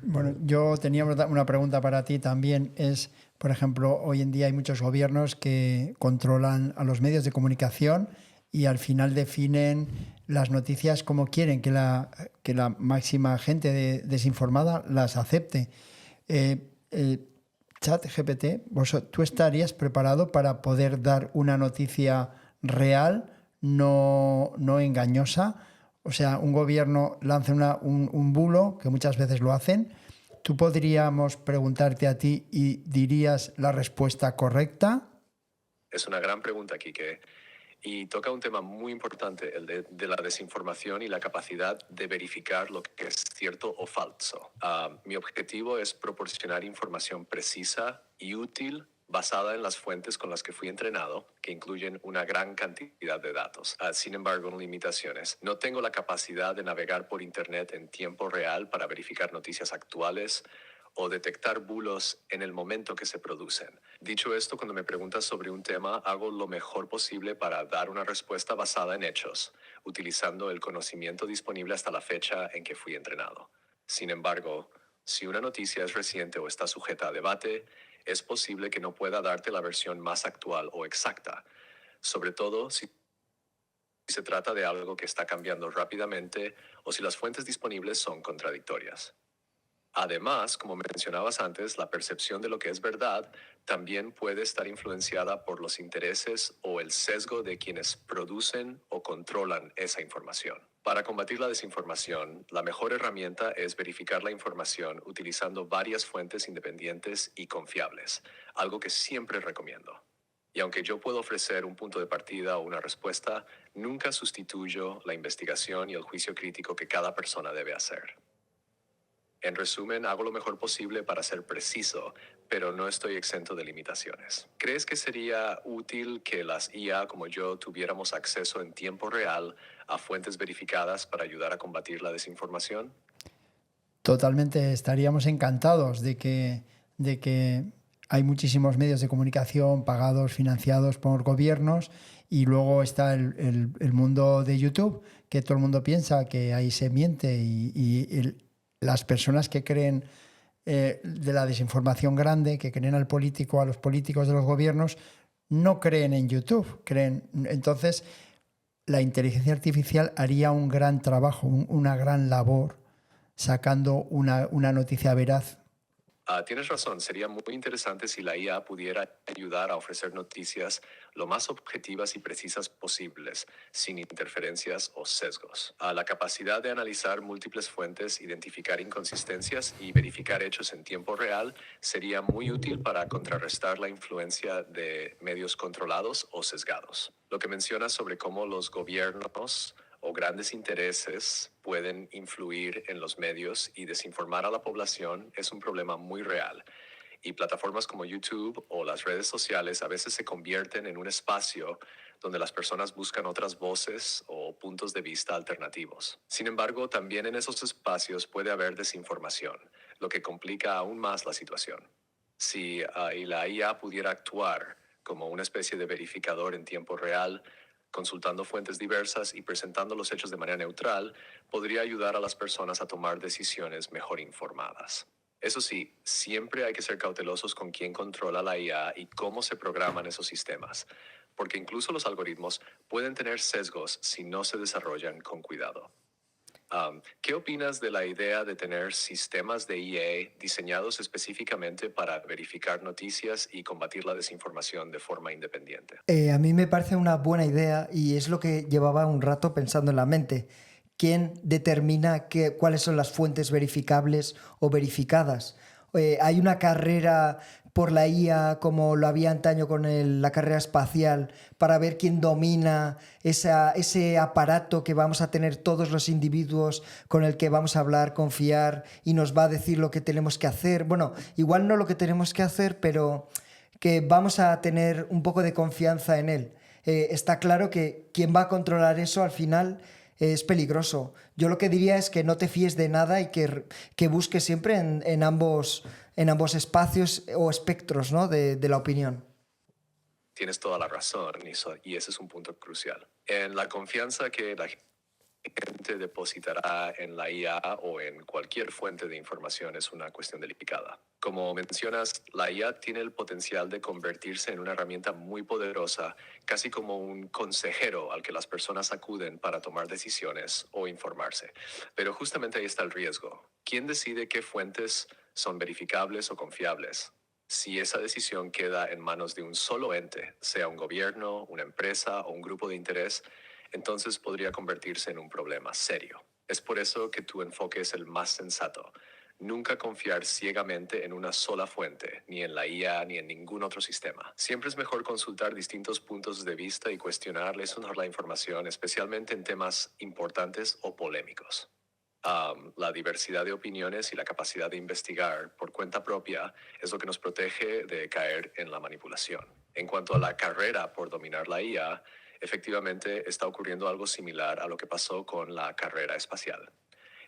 Bueno, yo tenía una pregunta para ti también. Es, por ejemplo, hoy en día hay muchos gobiernos que controlan a los medios de comunicación y al final definen las noticias como quieren que la máxima gente desinformada las acepte. ChatGPT, ¿tú estarías preparado para poder dar una noticia real, no engañosa? O sea, un gobierno lanza un bulo, que muchas veces lo hacen. ¿Tú podríamos preguntarte a ti y dirías la respuesta correcta? Es una gran pregunta, Quique. Y toca un tema muy importante, el de la desinformación y la capacidad de verificar lo que es cierto o falso. Mi objetivo es proporcionar información precisa y útil basada en las fuentes con las que fui entrenado, que incluyen una gran cantidad de datos. Sin embargo, limitaciones. No tengo la capacidad de navegar por Internet en tiempo real para verificar noticias actuales o detectar bulos en el momento que se producen. Dicho esto, cuando me preguntas sobre un tema, hago lo mejor posible para dar una respuesta basada en hechos, utilizando el conocimiento disponible hasta la fecha en que fui entrenado. Sin embargo, si una noticia es reciente o está sujeta a debate, es posible que no pueda darte la versión más actual o exacta, sobre todo si se trata de algo que está cambiando rápidamente o si las fuentes disponibles son contradictorias. Además, como mencionabas antes, la percepción de lo que es verdad también puede estar influenciada por los intereses o el sesgo de quienes producen o controlan esa información. Para combatir la desinformación, la mejor herramienta es verificar la información utilizando varias fuentes independientes y confiables, algo que siempre recomiendo. Y aunque yo puedo ofrecer un punto de partida o una respuesta, nunca sustituyo la investigación y el juicio crítico que cada persona debe hacer. En resumen, hago lo mejor posible para ser preciso, pero no estoy exento de limitaciones. ¿Crees que sería útil que las IA como yo tuviéramos acceso en tiempo real a fuentes verificadas para ayudar a combatir la desinformación? Totalmente, estaríamos encantados de que hay muchísimos medios de comunicación pagados, financiados por gobiernos, y luego está el mundo de YouTube, que todo el mundo piensa que ahí se miente las personas que creen de la desinformación grande, que creen al político, a los políticos de los gobiernos, no creen en YouTube. Entonces, la inteligencia artificial haría un gran trabajo, una gran labor, sacando una noticia veraz. Tienes razón, sería muy interesante si la IA pudiera ayudar a ofrecer noticias lo más objetivas y precisas posibles, sin interferencias o sesgos. La capacidad de analizar múltiples fuentes, identificar inconsistencias y verificar hechos en tiempo real sería muy útil para contrarrestar la influencia de medios controlados o sesgados. Lo que mencionas sobre cómo los gobiernos o grandes intereses pueden influir en los medios y desinformar a la población es un problema muy real. Y plataformas como YouTube o las redes sociales a veces se convierten en un espacio donde las personas buscan otras voces o puntos de vista alternativos. Sin embargo, también en esos espacios puede haber desinformación, lo que complica aún más la situación. Si la IA pudiera actuar como una especie de verificador en tiempo real, consultando fuentes diversas y presentando los hechos de manera neutral, podría ayudar a las personas a tomar decisiones mejor informadas. Eso sí, siempre hay que ser cautelosos con quién controla la IA y cómo se programan esos sistemas, porque incluso los algoritmos pueden tener sesgos si no se desarrollan con cuidado. ¿Qué opinas de la idea de tener sistemas de IA diseñados específicamente para verificar noticias y combatir la desinformación de forma independiente? A mí me parece una buena idea y es lo que llevaba un rato pensando en la mente. ¿Quién determina cuáles son las fuentes verificables o verificadas? hay una carrera por la IA como lo había antaño con la carrera espacial para ver quién domina ese aparato que vamos a tener todos los individuos con el que vamos a hablar, confiar y nos va a decir lo que tenemos que hacer. Bueno, igual no lo que tenemos que hacer, pero que vamos a tener un poco de confianza en él. Está claro que quien va a controlar eso al final es peligroso. Yo lo que diría es que no te fíes de nada y que busques siempre en ambos espacios o espectros, ¿no? de la opinión. Tienes toda la razón, y ese es un punto crucial. En la confianza que la gente depositará en la IA o en cualquier fuente de información es una cuestión delicada. Como mencionas, la IA tiene el potencial de convertirse en una herramienta muy poderosa, casi como un consejero al que las personas acuden para tomar decisiones o informarse. Pero justamente ahí está el riesgo. ¿Quién decide qué fuentes son verificables o confiables? Si esa decisión queda en manos de un solo ente, sea un gobierno, una empresa o un grupo de interés, entonces podría convertirse en un problema serio. Es por eso que tu enfoque es el más sensato. Nunca confiar ciegamente en una sola fuente, ni en la IA ni en ningún otro sistema. Siempre es mejor consultar distintos puntos de vista y cuestionarles la información, especialmente en temas importantes o polémicos. La diversidad de opiniones y la capacidad de investigar por cuenta propia es lo que nos protege de caer en la manipulación. En cuanto a la carrera por dominar la IA, efectivamente está ocurriendo algo similar a lo que pasó con la carrera espacial.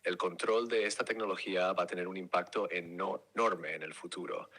El control de esta tecnología va a tener un impacto enorme en el futuro.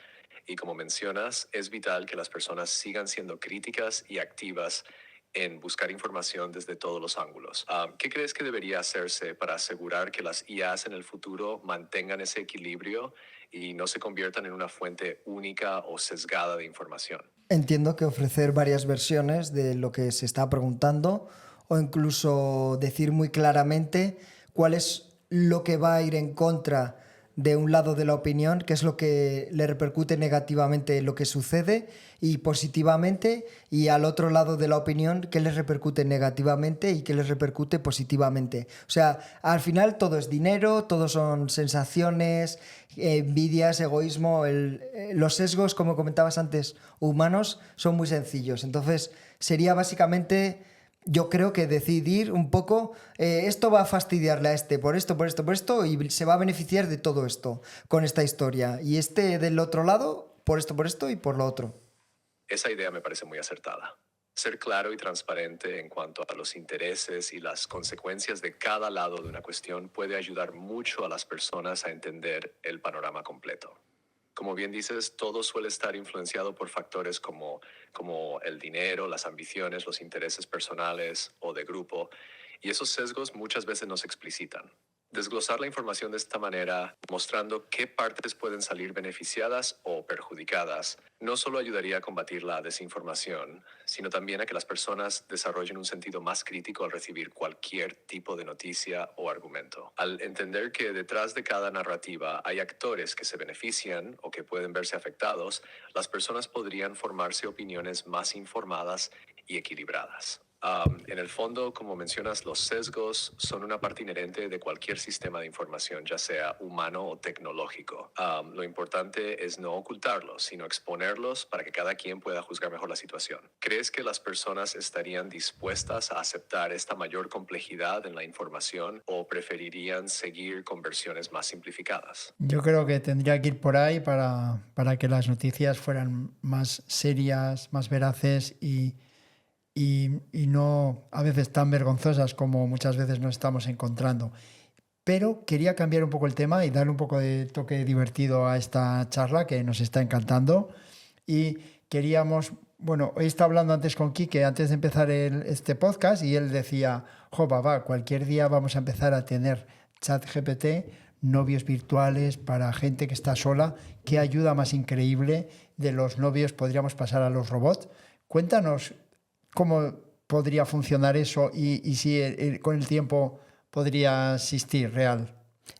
Y como mencionas, es vital que las personas sigan siendo críticas y activas en buscar información desde todos los ángulos. ¿Qué crees que debería hacerse para asegurar que las IAs en el futuro mantengan ese equilibrio y no se conviertan en una fuente única o sesgada de información? Entiendo que ofrecer varias versiones de lo que se está preguntando o incluso decir muy claramente cuál es lo que va a ir en contra de un lado de la opinión, qué es lo que le repercute negativamente lo que sucede y positivamente, y al otro lado de la opinión, qué les repercute negativamente y qué les repercute positivamente. O sea, al final todo es dinero, todo son sensaciones, envidias, egoísmo, los sesgos, como comentabas antes, humanos, son muy sencillos. Entonces, sería básicamente, yo creo que decidir un poco, esto va a fastidiarle a este por esto, por esto, y se va a beneficiar de todo esto con esta historia. Y este del otro lado, por esto y por lo otro. Esa idea me parece muy acertada. Ser claro y transparente en cuanto a los intereses y las consecuencias de cada lado de una cuestión puede ayudar mucho a las personas a entender el panorama completo. Como bien dices, todo suele estar influenciado por factores como el dinero, las ambiciones, los intereses personales o de grupo, y esos sesgos muchas veces no se explicitan. Desglosar la información de esta manera, mostrando qué partes pueden salir beneficiadas o perjudicadas, no solo ayudaría a combatir la desinformación, sino también a que las personas desarrollen un sentido más crítico al recibir cualquier tipo de noticia o argumento. Al entender que detrás de cada narrativa hay actores que se benefician o que pueden verse afectados, las personas podrían formarse opiniones más informadas y equilibradas. En el fondo, como mencionas, los sesgos son una parte inherente de cualquier sistema de información, ya sea humano o tecnológico. Lo importante es no ocultarlos, sino exponerlos para que cada quien pueda juzgar mejor la situación. ¿Crees que las personas estarían dispuestas a aceptar esta mayor complejidad en la información o preferirían seguir con versiones más simplificadas? Yo creo que tendría que ir por ahí para que las noticias fueran más serias, más veraces y no a veces tan vergonzosas como muchas veces nos estamos encontrando. Pero quería cambiar un poco el tema y darle un poco de toque divertido a esta charla que nos está encantando. Y queríamos, bueno, hoy estaba hablando antes con Quique, antes de empezar este podcast, y él decía, papá, cualquier día vamos a empezar a tener ChatGPT, novios virtuales para gente que está sola. ¿Qué ayuda más increíble de los novios podríamos pasar a los robots? Cuéntanos cómo podría funcionar eso y si con el tiempo podría existir real.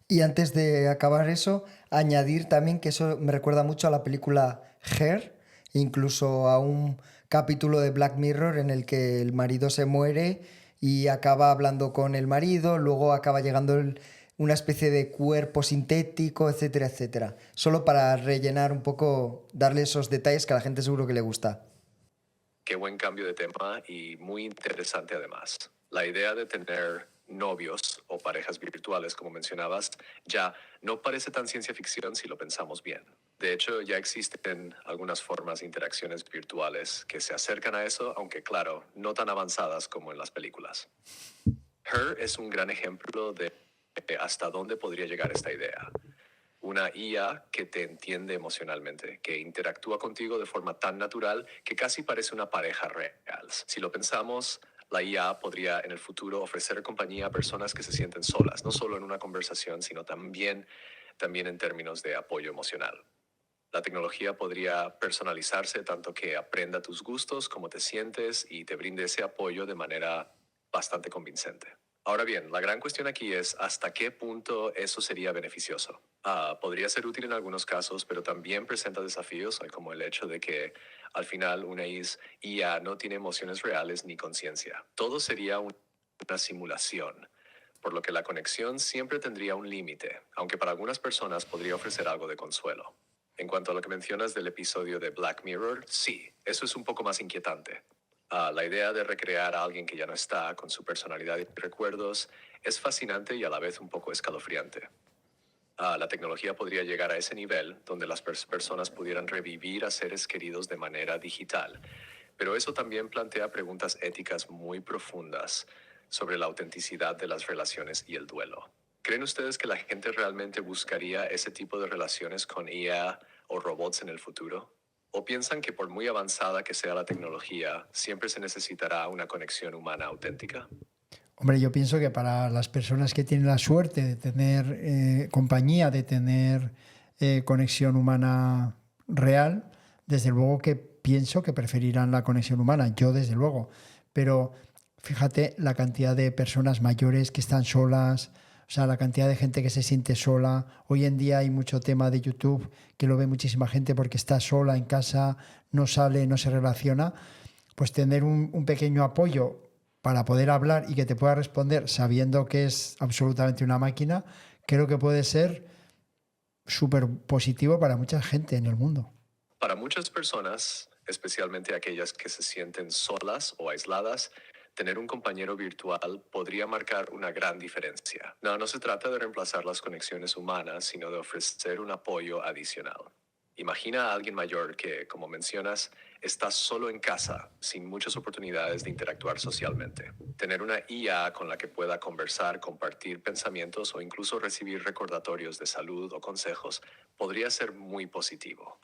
Y antes de acabar eso, añadir también que eso me recuerda mucho a la película Her, incluso a un capítulo de Black Mirror en el que el marido se muere y acaba hablando con el marido, luego acaba llegando una especie de cuerpo sintético, etcétera, etcétera. Solo para rellenar un poco, darle esos detalles que a la gente seguro que le gusta. Qué buen cambio de tema y muy interesante además. La idea de tener novios o parejas virtuales, como mencionabas, ya no parece tan ciencia ficción si lo pensamos bien. De hecho, ya existen algunas formas de interacciones virtuales que se acercan a eso, aunque claro, no tan avanzadas como en las películas. Her es un gran ejemplo de hasta dónde podría llegar esta idea. Una IA que te entiende emocionalmente, que interactúa contigo de forma tan natural que casi parece una pareja real. Si lo pensamos, la IA podría en el futuro ofrecer compañía a personas que se sienten solas, no solo en una conversación, sino también en términos de apoyo emocional. La tecnología podría personalizarse tanto que aprenda tus gustos, cómo te sientes y te brinde ese apoyo de manera bastante convincente. Ahora bien, la gran cuestión aquí es hasta qué punto eso sería beneficioso. Podría ser útil en algunos casos, pero también presenta desafíos, como el hecho de que al final una IA no tiene emociones reales ni conciencia. Todo sería una simulación, por lo que la conexión siempre tendría un límite, aunque para algunas personas podría ofrecer algo de consuelo. En cuanto a lo que mencionas del episodio de Black Mirror, sí, eso es un poco más inquietante. La idea de recrear a alguien que ya no está, con su personalidad y recuerdos, es fascinante y a la vez un poco escalofriante. La tecnología podría llegar a ese nivel donde las personas pudieran revivir a seres queridos de manera digital, pero eso también plantea preguntas éticas muy profundas sobre la autenticidad de las relaciones y el duelo. ¿Creen ustedes que la gente realmente buscaría ese tipo de relaciones con IA o robots en el futuro? ¿O piensan que por muy avanzada que sea la tecnología, siempre se necesitará una conexión humana auténtica? Hombre, yo pienso que para las personas que tienen la suerte de tener compañía, de tener conexión humana real, desde luego que pienso que preferirán la conexión humana, yo desde luego. Pero fíjate la cantidad de personas mayores que están solas, o sea, la cantidad de gente que se siente sola. Hoy en día hay mucho tema de YouTube que lo ve muchísima gente porque está sola en casa, no sale, no se relaciona. Pues tener un pequeño apoyo para poder hablar y que te pueda responder sabiendo que es absolutamente una máquina, creo que puede ser súper positivo para mucha gente en el mundo. Para muchas personas, especialmente aquellas que se sienten solas o aisladas, tener un compañero virtual podría marcar una gran diferencia. No se trata de reemplazar las conexiones humanas, sino de ofrecer un apoyo adicional. Imagina a alguien mayor que, como mencionas, está solo en casa, sin muchas oportunidades de interactuar socialmente. Tener una IA con la que pueda conversar, compartir pensamientos o incluso recibir recordatorios de salud o consejos podría ser muy positivo.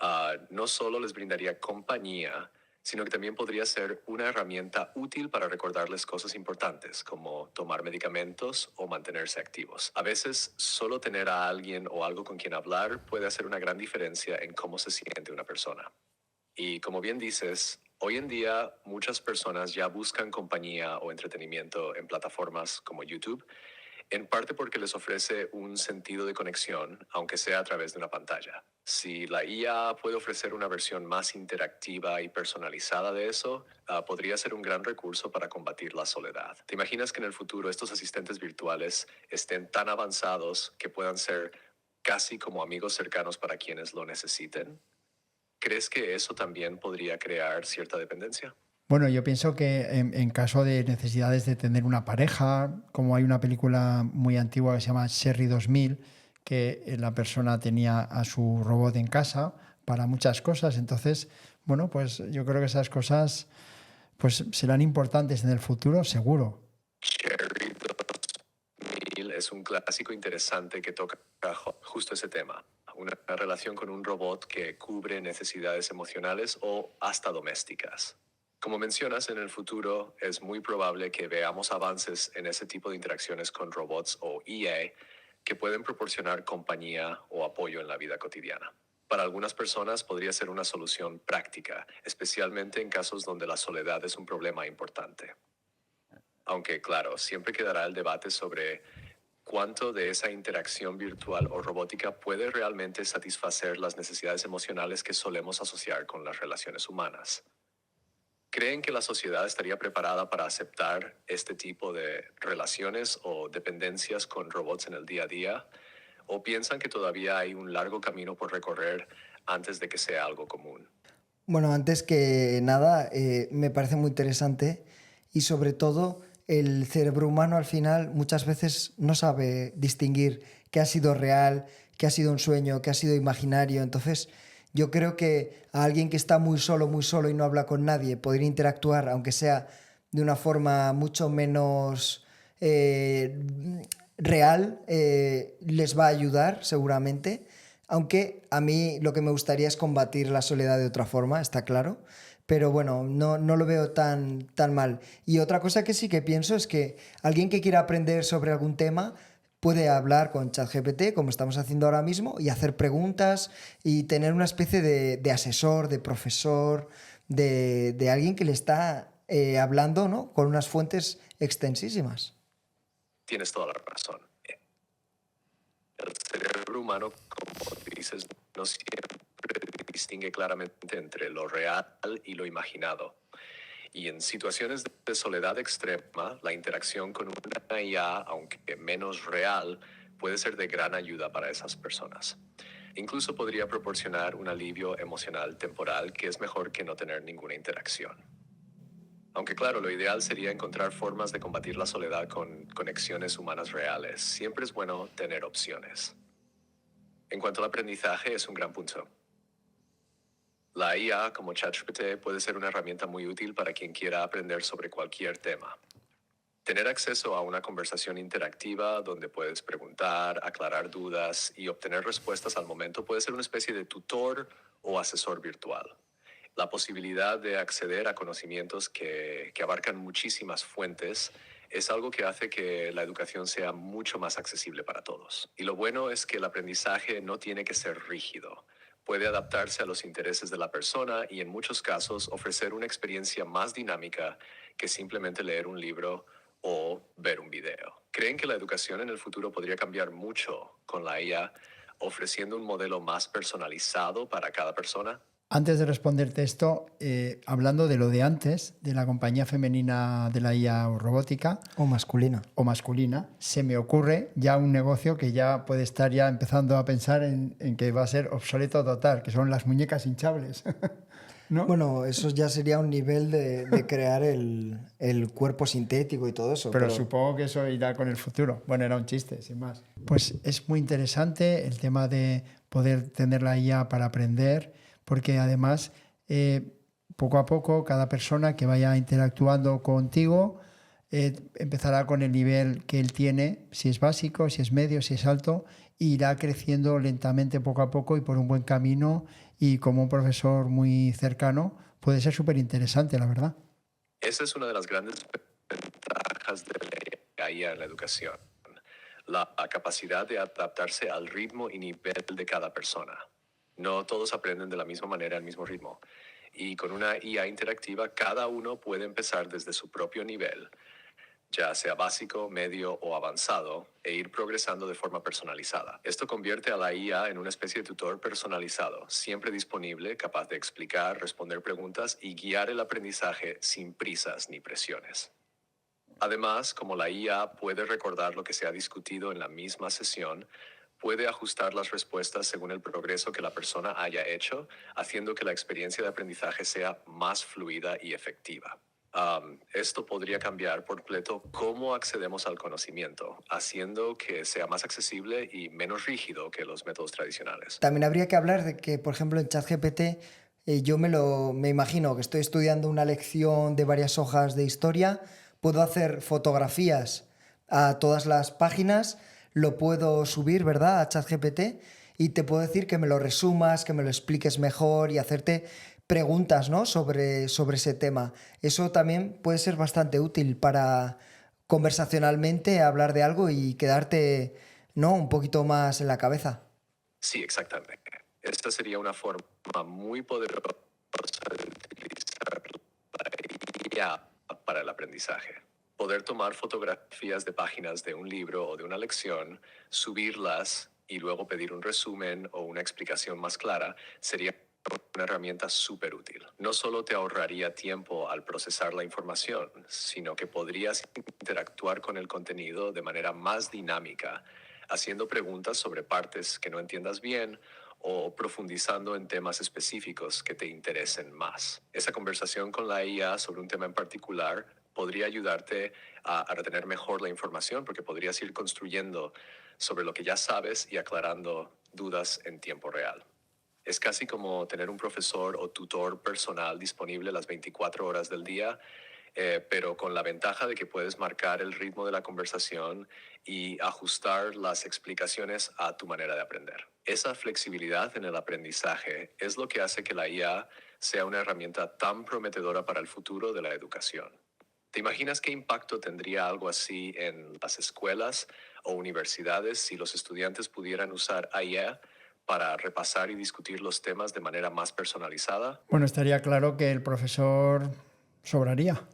No solo les brindaría compañía, sino que también podría ser una herramienta útil para recordarles cosas importantes, como tomar medicamentos o mantenerse activos. A veces, solo tener a alguien o algo con quien hablar puede hacer una gran diferencia en cómo se siente una persona. Y como bien dices, hoy en día muchas personas ya buscan compañía o entretenimiento en plataformas como YouTube, en parte porque les ofrece un sentido de conexión, aunque sea a través de una pantalla. Si la IA puede ofrecer una versión más interactiva y personalizada de eso, podría ser un gran recurso para combatir la soledad. ¿Te imaginas que en el futuro estos asistentes virtuales estén tan avanzados que puedan ser casi como amigos cercanos para quienes lo necesiten? ¿Crees que eso también podría crear cierta dependencia? Bueno, yo pienso que en caso de necesidades de tener una pareja, como hay una película muy antigua que se llama Sherry 2000, que la persona tenía a su robot en casa para muchas cosas, entonces, bueno, pues yo creo que esas cosas pues serán importantes en el futuro, seguro. Cherry 2000 es un clásico interesante que toca justo ese tema. Una relación con un robot que cubre necesidades emocionales o hasta domésticas. Como mencionas, en el futuro es muy probable que veamos avances en ese tipo de interacciones con robots o EA que pueden proporcionar compañía o apoyo en la vida cotidiana. Para algunas personas podría ser una solución práctica, especialmente en casos donde la soledad es un problema importante. Aunque, claro, siempre quedará el debate sobre cuánto de esa interacción virtual o robótica puede realmente satisfacer las necesidades emocionales que solemos asociar con las relaciones humanas. ¿Creen que la sociedad estaría preparada para aceptar este tipo de relaciones o dependencias con robots en el día a día? ¿O piensan que todavía hay un largo camino por recorrer antes de que sea algo común? Bueno, antes que nada, me parece muy interesante y sobre todo el cerebro humano al final muchas veces no sabe distinguir qué ha sido real, qué ha sido un sueño, qué ha sido imaginario. Entonces, yo creo que a alguien que está muy solo y no habla con nadie, poder interactuar, aunque sea de una forma mucho menos real, les va a ayudar seguramente. Aunque a mí lo que me gustaría es combatir la soledad de otra forma, está claro. Pero bueno, no lo veo tan mal. Y otra cosa que sí que pienso es que alguien que quiera aprender sobre algún tema puede hablar con ChatGPT, como estamos haciendo ahora mismo, y hacer preguntas y tener una especie de asesor, de profesor, de alguien que le está hablando, ¿no? Con unas fuentes extensísimas. Tienes toda la razón. El cerebro humano, como dices, no siempre distingue claramente entre lo real y lo imaginado. Y en situaciones de soledad extrema, la interacción con una IA, aunque menos real, puede ser de gran ayuda para esas personas. Incluso podría proporcionar un alivio emocional temporal que es mejor que no tener ninguna interacción. Aunque claro, lo ideal sería encontrar formas de combatir la soledad con conexiones humanas reales. Siempre es bueno tener opciones. En cuanto al aprendizaje, es un gran punto. La IA, como ChatGPT, puede ser una herramienta muy útil para quien quiera aprender sobre cualquier tema. Tener acceso a una conversación interactiva donde puedes preguntar, aclarar dudas y obtener respuestas al momento puede ser una especie de tutor o asesor virtual. La posibilidad de acceder a conocimientos que abarcan muchísimas fuentes es algo que hace que la educación sea mucho más accesible para todos. Y lo bueno es que el aprendizaje no tiene que ser rígido. Puede adaptarse a los intereses de la persona y en muchos casos ofrecer una experiencia más dinámica que simplemente leer un libro o ver un video. ¿Creen que la educación en el futuro podría cambiar mucho con la IA, ofreciendo un modelo más personalizado para cada persona? Antes de responderte esto, hablando de lo de antes, de la compañía femenina de la IA o robótica O masculina. o masculina, se me ocurre ya un negocio que ya puede estar ya empezando a pensar en que va a ser obsoleto total, que son las muñecas hinchables. ¿No? Bueno, eso ya sería un nivel de crear el cuerpo sintético y todo eso. Pero supongo que eso irá con el futuro. Bueno, era un chiste, sin más. Pues es muy interesante el tema de poder tener la IA para aprender, porque además, poco a poco, cada persona que vaya interactuando contigo empezará con el nivel que él tiene, si es básico, si es medio, si es alto, e irá creciendo lentamente poco a poco y por un buen camino, y como un profesor muy cercano puede ser súper interesante, la verdad. Esa es una de las grandes ventajas de la IA en la educación, la capacidad de adaptarse al ritmo y nivel de cada persona. No todos aprenden de la misma manera al mismo ritmo. Y con una IA interactiva, cada uno puede empezar desde su propio nivel, ya sea básico, medio o avanzado, e ir progresando de forma personalizada. Esto convierte a la IA en una especie de tutor personalizado, siempre disponible, capaz de explicar, responder preguntas y guiar el aprendizaje sin prisas ni presiones. Además, como la IA puede recordar lo que se ha discutido en la misma sesión, puede ajustar las respuestas según el progreso que la persona haya hecho, haciendo que la experiencia de aprendizaje sea más fluida y efectiva. Esto podría cambiar por completo cómo accedemos al conocimiento, haciendo que sea más accesible y menos rígido que los métodos tradicionales. También habría que hablar de que, por ejemplo, en ChatGPT yo me imagino que estoy estudiando una lección de varias hojas de historia, puedo hacer fotografías a todas las páginas, lo puedo subir, ¿verdad?, a ChatGPT y te puedo decir que me lo resumas, que me lo expliques mejor y hacerte preguntas, ¿no?, sobre ese tema. Eso también puede ser bastante útil para conversacionalmente hablar de algo y quedarte, ¿no?, un poquito más en la cabeza. Sí, exactamente. Esta sería una forma muy poderosa de utilizar la IA para el aprendizaje. Poder tomar fotografías de páginas de un libro o de una lección, subirlas y luego pedir un resumen o una explicación más clara sería una herramienta súper útil. No solo te ahorraría tiempo al procesar la información, sino que podrías interactuar con el contenido de manera más dinámica, haciendo preguntas sobre partes que no entiendas bien o profundizando en temas específicos que te interesen más. Esa conversación con la IA sobre un tema en particular podría ayudarte a retener mejor la información porque podrías ir construyendo sobre lo que ya sabes y aclarando dudas en tiempo real. Es casi como tener un profesor o tutor personal disponible las 24 horas del día, pero con la ventaja de que puedes marcar el ritmo de la conversación y ajustar las explicaciones a tu manera de aprender. Esa flexibilidad en el aprendizaje es lo que hace que la IA sea una herramienta tan prometedora para el futuro de la educación. ¿Te imaginas qué impacto tendría algo así en las escuelas o universidades si los estudiantes pudieran usar IA para repasar y discutir los temas de manera más personalizada? Bueno, estaría claro que el profesor sobraría,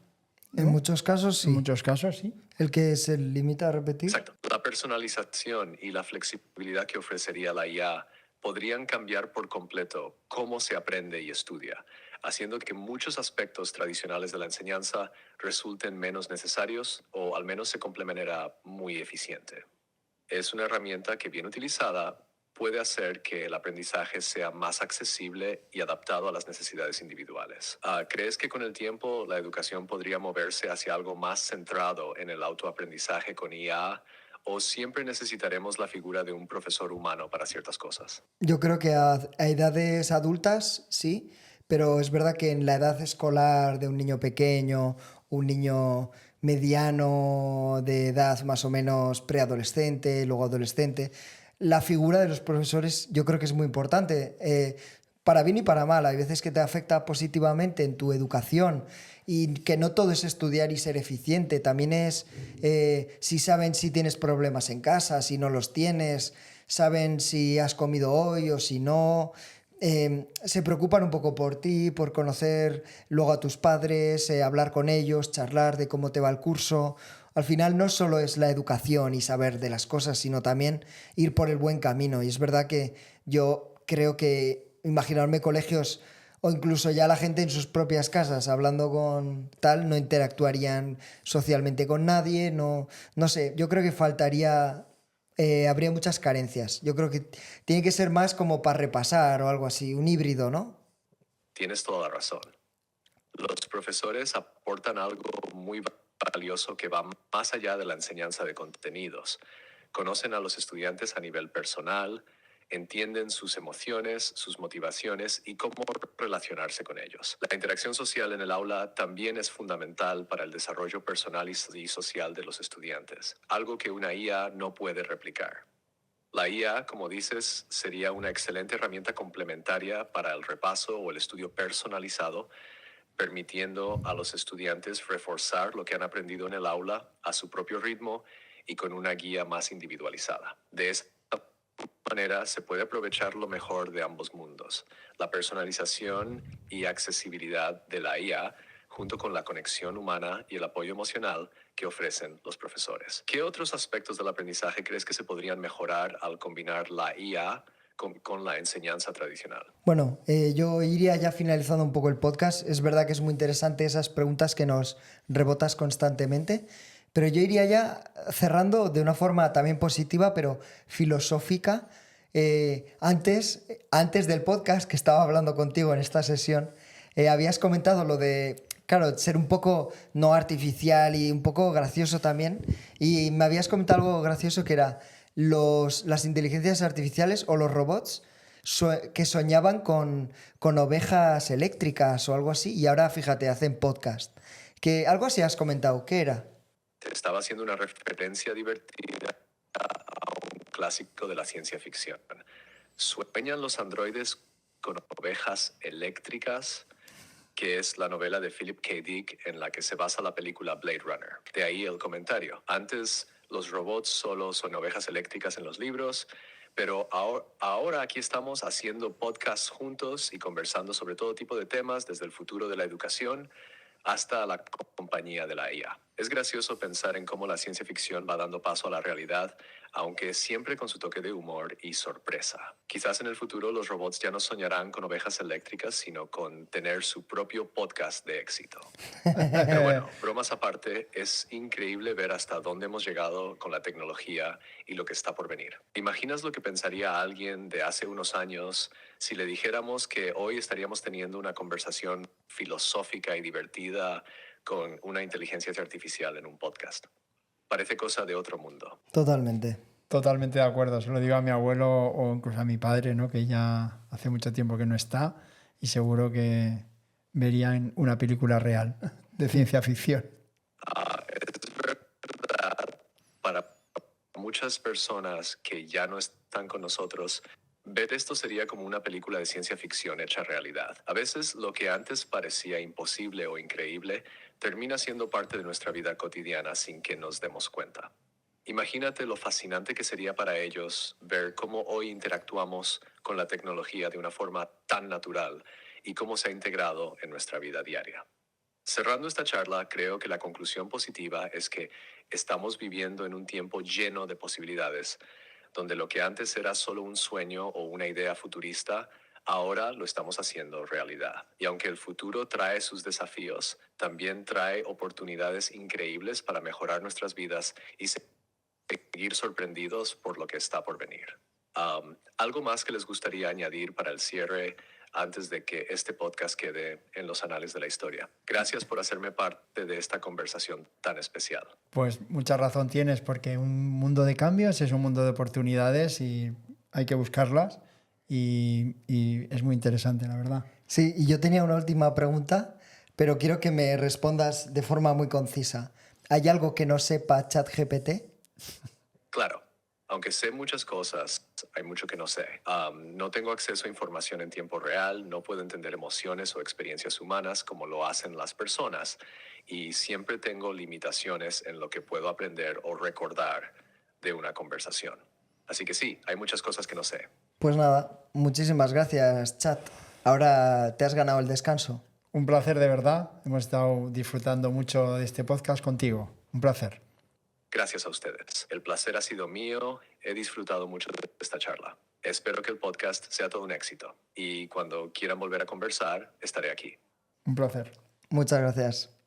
En ¿no? muchos casos En sí. muchos casos, sí. El que se limita a repetir. Exacto. La personalización y la flexibilidad que ofrecería la IA podrían cambiar por completo cómo se aprende y estudia, haciendo que muchos aspectos tradicionales de la enseñanza resulten menos necesarios o al menos se complementen de manera muy eficiente. Es una herramienta que, bien utilizada, puede hacer que el aprendizaje sea más accesible y adaptado a las necesidades individuales. ¿Crees que con el tiempo la educación podría moverse hacia algo más centrado en el autoaprendizaje con IA o siempre necesitaremos la figura de un profesor humano para ciertas cosas? Yo creo que a edades adultas sí, pero es verdad que en la edad escolar de un niño pequeño, un niño mediano de edad más o menos preadolescente, luego adolescente, la figura de los profesores yo creo que es muy importante, para bien y para mal. Hay veces que te afecta positivamente en tu educación y que no todo es estudiar y ser eficiente, también es si saben si tienes problemas en casa, si no los tienes, saben si has comido hoy o si no. Se preocupan un poco por ti, por conocer luego a tus padres, hablar con ellos, charlar de cómo te va el curso. Al final no solo es la educación y saber de las cosas, sino también ir por el buen camino. Y es verdad que yo creo que imaginarme colegios o incluso ya la gente en sus propias casas hablando con tal, no interactuarían socialmente con nadie, no sé, yo creo que faltaría, habría muchas carencias. Yo creo que tiene que ser más como para repasar o algo así, un híbrido, ¿no? Tienes toda la razón. Los profesores aportan algo muy valioso que va más allá de la enseñanza de contenidos. Conocen a los estudiantes a nivel personal, entienden sus emociones, sus motivaciones y cómo relacionarse con ellos. La interacción social en el aula también es fundamental para el desarrollo personal y social de los estudiantes, algo que una IA no puede replicar. La IA, como dices, sería una excelente herramienta complementaria para el repaso o el estudio personalizado, permitiendo a los estudiantes reforzar lo que han aprendido en el aula a su propio ritmo y con una guía más individualizada. De esta manera se puede aprovechar lo mejor de ambos mundos, la personalización y accesibilidad de la IA junto con la conexión humana y el apoyo emocional que ofrecen los profesores. ¿Qué otros aspectos del aprendizaje crees que se podrían mejorar al combinar la IA con la enseñanza tradicional? Bueno, yo iría ya finalizando un poco el podcast. Es verdad que es muy interesante esas preguntas que nos rebotas constantemente, pero yo iría ya cerrando de una forma también positiva, pero filosófica. Antes del podcast que estaba hablando contigo en esta sesión, habías comentado lo de, claro, ser un poco no artificial y un poco gracioso también. Y me habías comentado algo gracioso que era las inteligencias artificiales o los robots que soñaban con ovejas eléctricas o algo así y ahora, fíjate, hacen podcast. Que algo así has comentado, ¿qué era? Te estaba haciendo una referencia divertida a un clásico de la ciencia ficción. ¿Sueñan los androides con ovejas eléctricas? Que es la novela de Philip K. Dick en la que se basa la película Blade Runner. De ahí el comentario. Antes los robots solo son ovejas eléctricas en los libros, pero ahora aquí estamos haciendo podcasts juntos y conversando sobre todo tipo de temas, desde el futuro de la educación hasta la compañía de la IA. Es gracioso pensar en cómo la ciencia ficción va dando paso a la realidad, aunque siempre con su toque de humor y sorpresa. Quizás en el futuro los robots ya no soñarán con ovejas eléctricas, sino con tener su propio podcast de éxito. Pero bueno, bromas aparte, es increíble ver hasta dónde hemos llegado con la tecnología y lo que está por venir. ¿Imaginas lo que pensaría alguien de hace unos años si le dijéramos que hoy estaríamos teniendo una conversación filosófica y divertida con una inteligencia artificial en un podcast? Parece cosa de otro mundo. Totalmente. Totalmente de acuerdo. Se lo digo a mi abuelo o incluso a mi padre, ¿no? Que ya hace mucho tiempo que no está y seguro que verían una película real de ciencia ficción. Es verdad, para muchas personas que ya no están con nosotros, ver esto sería como una película de ciencia ficción hecha realidad. A veces lo que antes parecía imposible o increíble termina siendo parte de nuestra vida cotidiana sin que nos demos cuenta. Imagínate lo fascinante que sería para ellos ver cómo hoy interactuamos con la tecnología de una forma tan natural y cómo se ha integrado en nuestra vida diaria. Cerrando esta charla, creo que la conclusión positiva es que estamos viviendo en un tiempo lleno de posibilidades, donde lo que antes era solo un sueño o una idea futurista, ahora lo estamos haciendo realidad. Y aunque el futuro trae sus desafíos, también trae oportunidades increíbles para mejorar nuestras vidas y seguir sorprendidos por lo que está por venir. ¿Algo más que les gustaría añadir para el cierre antes de que este podcast quede en los anales de la historia? Gracias por hacerme parte de esta conversación tan especial. Pues mucha razón tienes, porque un mundo de cambios es un mundo de oportunidades y hay que buscarlas y es muy interesante, la verdad. Sí, y yo tenía una última pregunta, pero quiero que me respondas de forma muy concisa. ¿Hay algo que no sepa ChatGPT? Claro, aunque sé muchas cosas, hay mucho que no sé. No tengo acceso a información en tiempo real, no puedo entender emociones o experiencias humanas como lo hacen las personas, y siempre tengo limitaciones en lo que puedo aprender o recordar de una conversación. Así que sí, hay muchas cosas que no sé. Pues nada, muchísimas gracias, Chat. Ahora te has ganado el descanso. Un placer de verdad. Hemos estado disfrutando mucho de este podcast contigo. Un placer. Gracias a ustedes. El placer ha sido mío. He disfrutado mucho de esta charla. Espero que el podcast sea todo un éxito. Y cuando quieran volver a conversar, estaré aquí. Un placer. Muchas gracias.